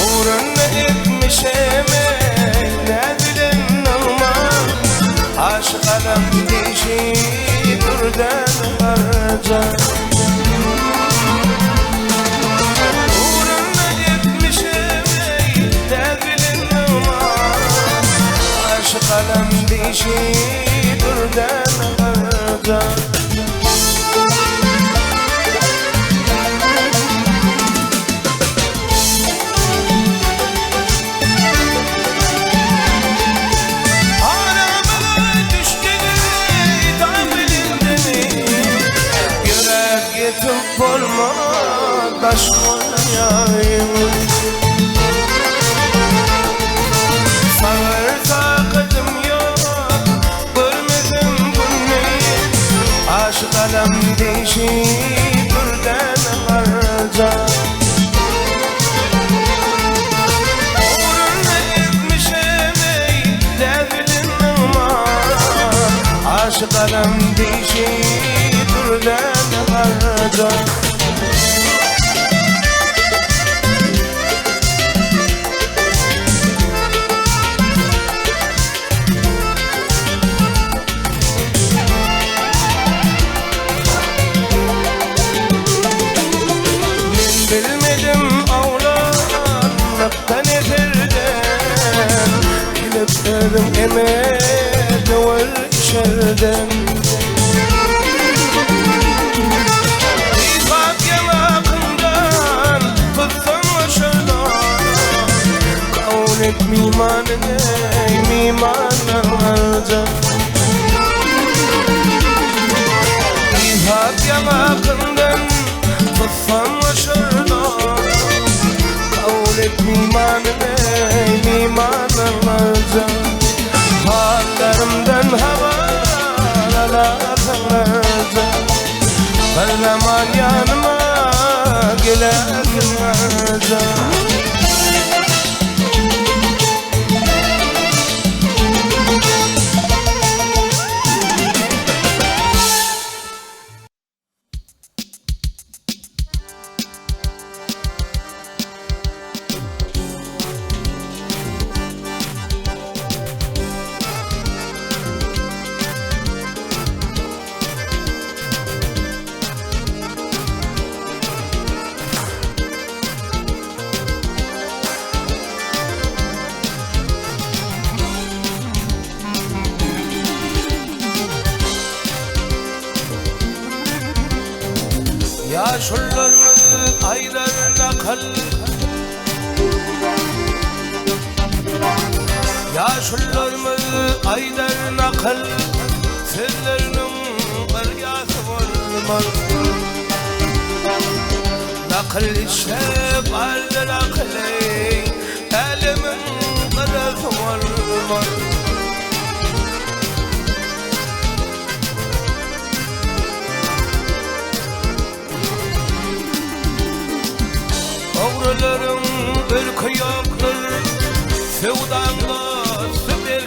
A: uğruna etmişem ne bilin ama aşık adam dişi durdan varca. Kalam dişi durdan varca. Arabaya düştü tam elindeni, yürek yetip olma taş oynayayım. Kalam dişi durdan varca, uğruna etmişem ey devlin ama aşık kalam dişi durdan varca. Kilitledim emek var içeriden, İzak yanakından tutsam aşağıdan. Kavun et mimanını mimanlarca, İzak yanakından tutsam aşağıdan. Kavun et mimanını mimanlarca. Hallerimden havalarlarca, her zaman yanıma gelerlerce. Yaşlarımı aylarına kal, yaşlarımı aylarına kal, sözlerinin karyası olmaz. Nakıl işe vardır akıley, elimin karası olmaz. Oğruların ırkı yoktur, sevdanda sübye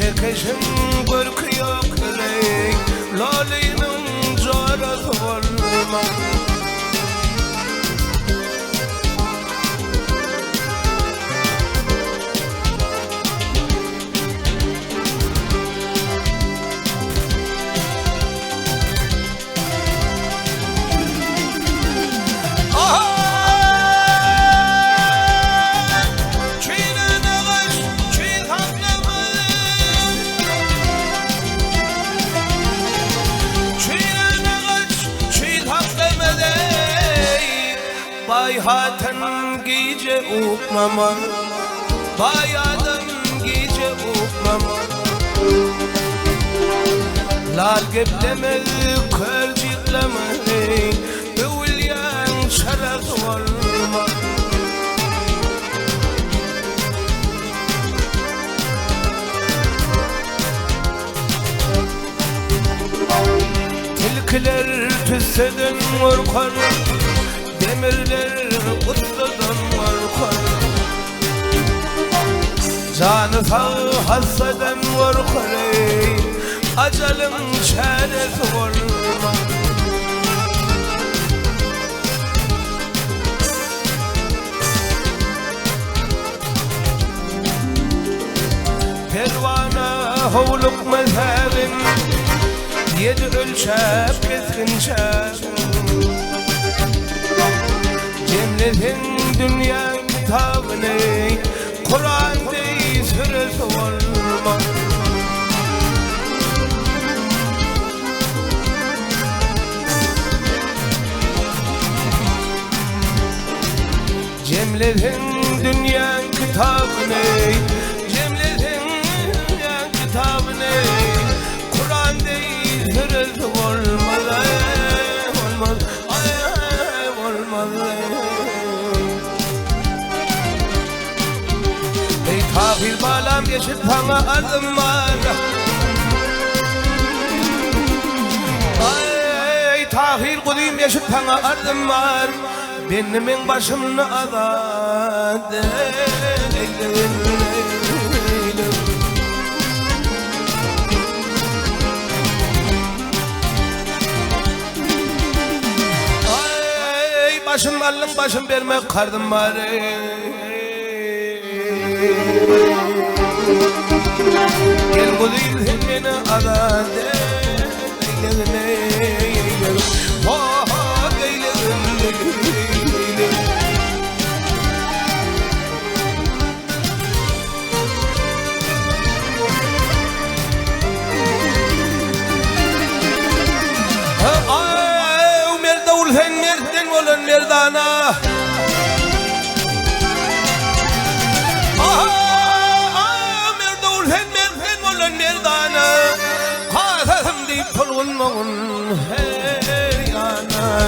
A: Çekişin korku yok ey Lalinin carası olma Bayhatın gece ukmama Bayadın gece ukmama Lal gebleme kör cikleme Övülyen şeref olma Tilkiler tüseden korkar Demirler kutludan korkar Canı sağ hasadan korkar Acelin çaresi olma Pervana hovluk mezhebin Yedi ölçep keskinçep Cemletin dünya kitabını Kur'an'da süresi olma Cemletin dünya kitabını Cemletin dünya kitabını Kur'an'da süresi olmalı Olmaz Olmaz Tahir balam geçip sana adım var Ay tahir kuduyum geçip sana adım var Benim başımın azadı Ay başım alım başım vermek kardım var Gel kuduyum beni aradı Merdavul sen merden olan merdana Merdana Kasasım deyip tolgunmağın her yana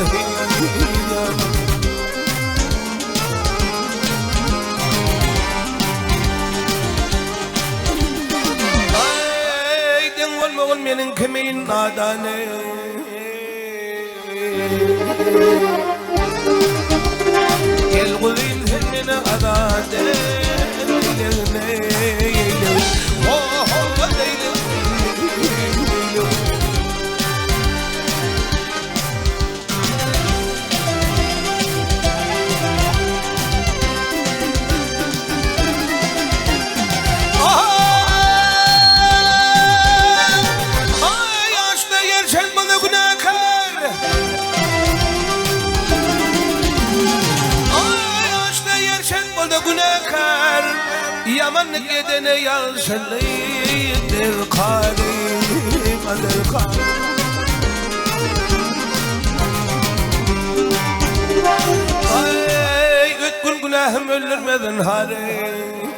A: Aydın olmağın benim kimin nadanı Gel kudayım sen beni aradı Yaman gidene yalşalıydır karim adır karim Ay ötkün günahım öldürmedin harim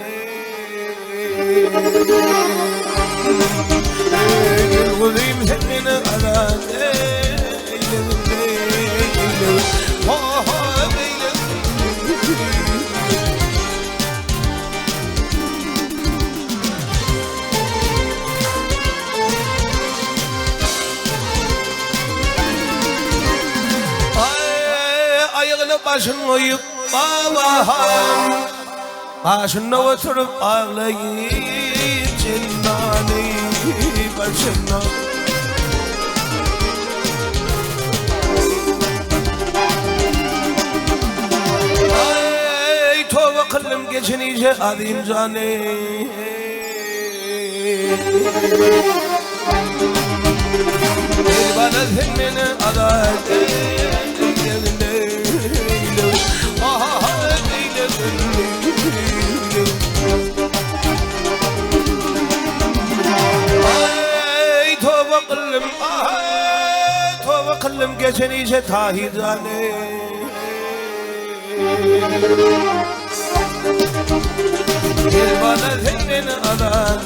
A: Gel kudayım sen beni aradı Başın oyup ağlahan Başına oturup ağlayıp cennane başına. Ay tövbe kılım geçen iyice adım canı. Bana semmeni adat ay tövbe kılım geçen iyice tahir canı. Gel bana semmeni adat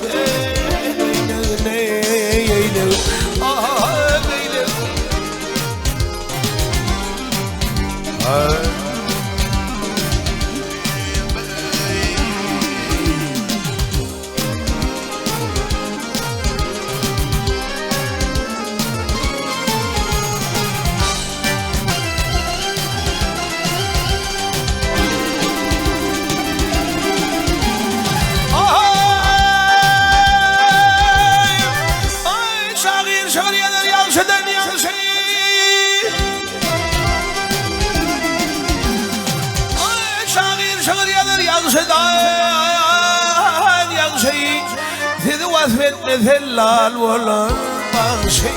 A: Sizi vasfetmez lal olan bağışey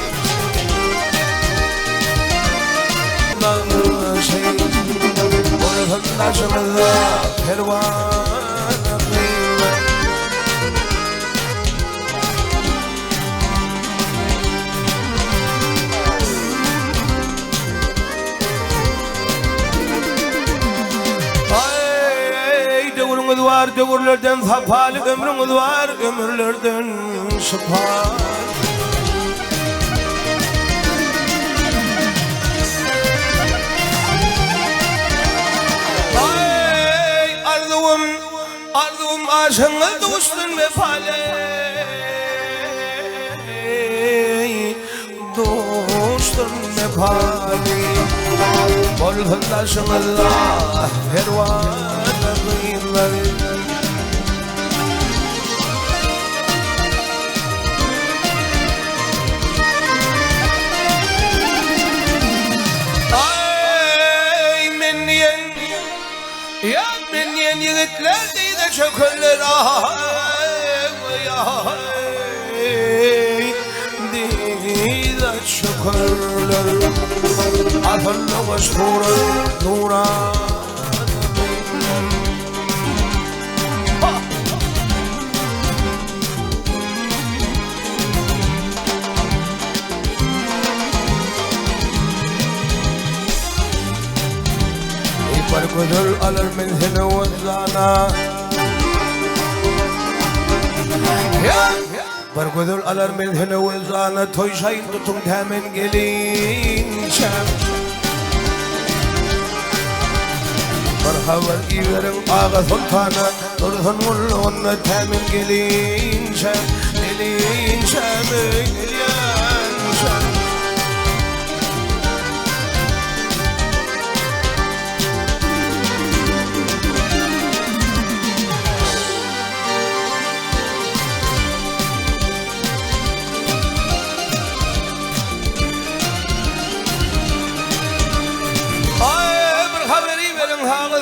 A: Bağışey Orhan taşımızda pervana kıymet Dögürünüz var, dögürlerden safalı ömrünüz var, ömürlerden şıfalı. Ay arzum aşığınız dostun vefale. Dostun vefale. Bolsun taşınızda pervana kıymet. Ay menniyen yigitler deyde çökürler deyde çökürler Atalla başvuru nura Barkudul alır menzine vazana Barkudul alır menzine vazana Toy şahin tutum temen gelince Merhaba iverin ağa sultana Dursun mulluğuna temen gelince Gelince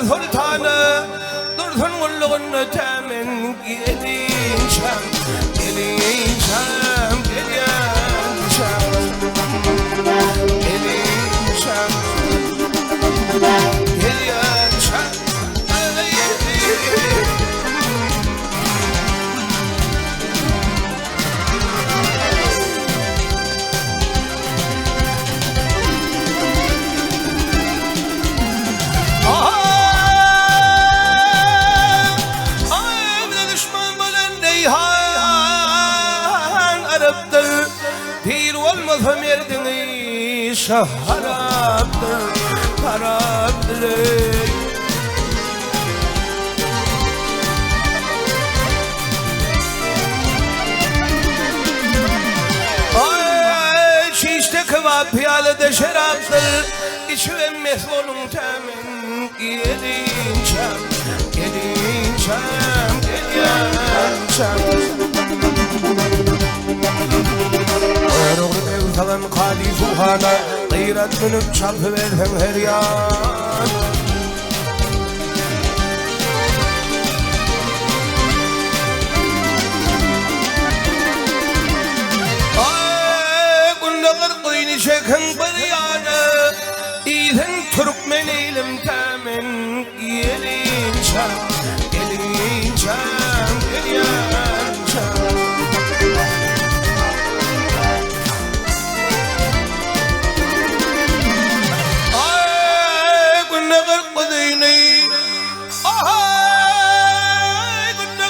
A: sultanı dursun kulluğunu temin gelinçem gelinçem gelinçem gelinçem gelinçem Pir olmasa merdini şah haraptır, haraptır Ay şişte kıva piyalede şeraptır İçmez onun temin gelinçem, gelinçem, gelinçem Vadi Fuhana gayret minip çarpıverdim her yan. Ay günde kırkıyını çekin bir yana, İden Türkmen elim temin gelince, gelince, gelince. Ay günde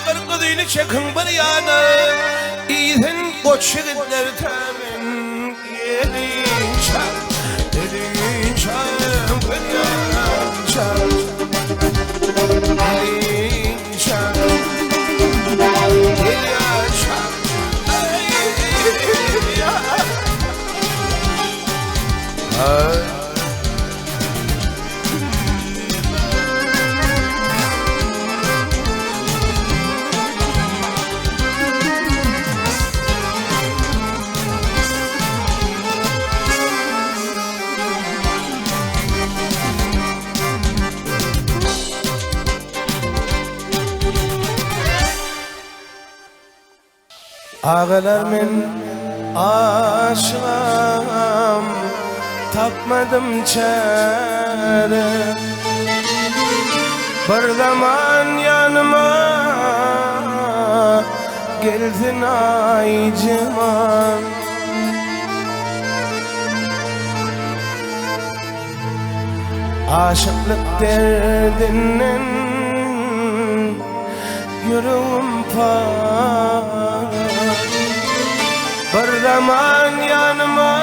A: kırkıyını çekin bir yana, İden koç yigitler temin gelince, gelince. Ağlar men aşığım, tapmadım çare. Bir zaman yanıma geldin ay ciman. Aşıklık derdinden yüreğim par. Bir zaman yanıma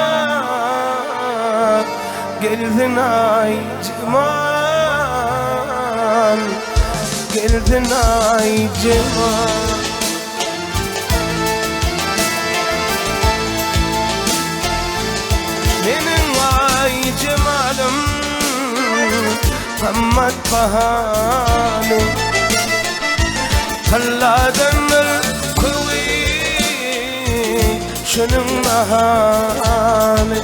A: geldin ay ciman, geldin ay ciman. Benim ay cimalım tammat pahalı, kalladındır şunun hali.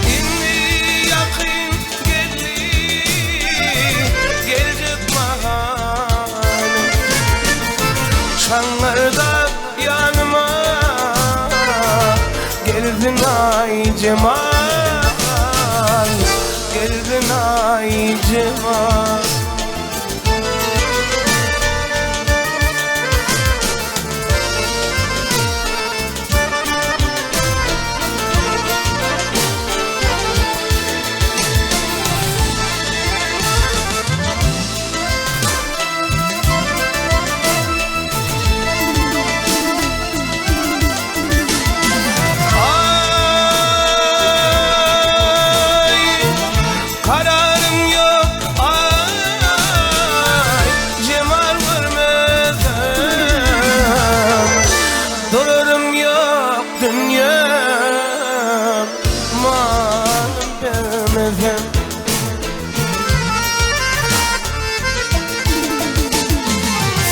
A: İnni yakın geldi, gelecek mahali. Çanlarda yanıma geldin ay cemal, geldin ay cemal.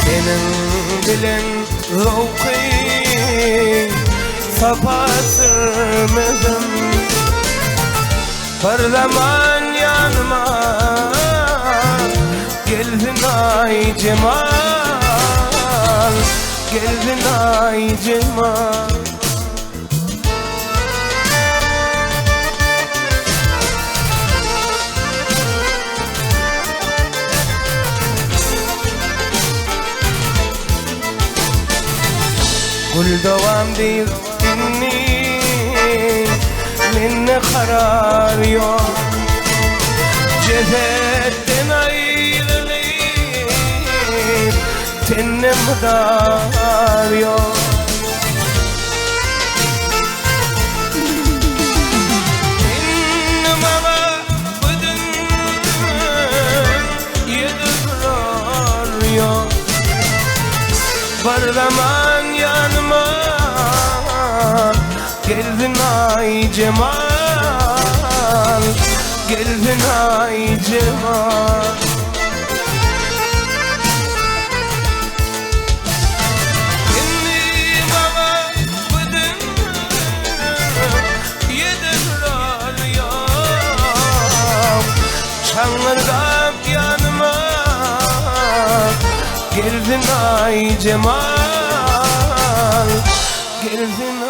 A: Senin bilen zevki sabah sürmedim. Bir zaman yanıma geldin ay cemal, geldin ay cemal. Gul devam değil dinni, minne karar yok. Cesetten ayrılıp tennem dar yok. İnnama bıdın yedir yok. Bir zaman yanıma geldin ay cemal, geldin ay cemal. İnni yollarda yanıma geldin ay Cemal, geldin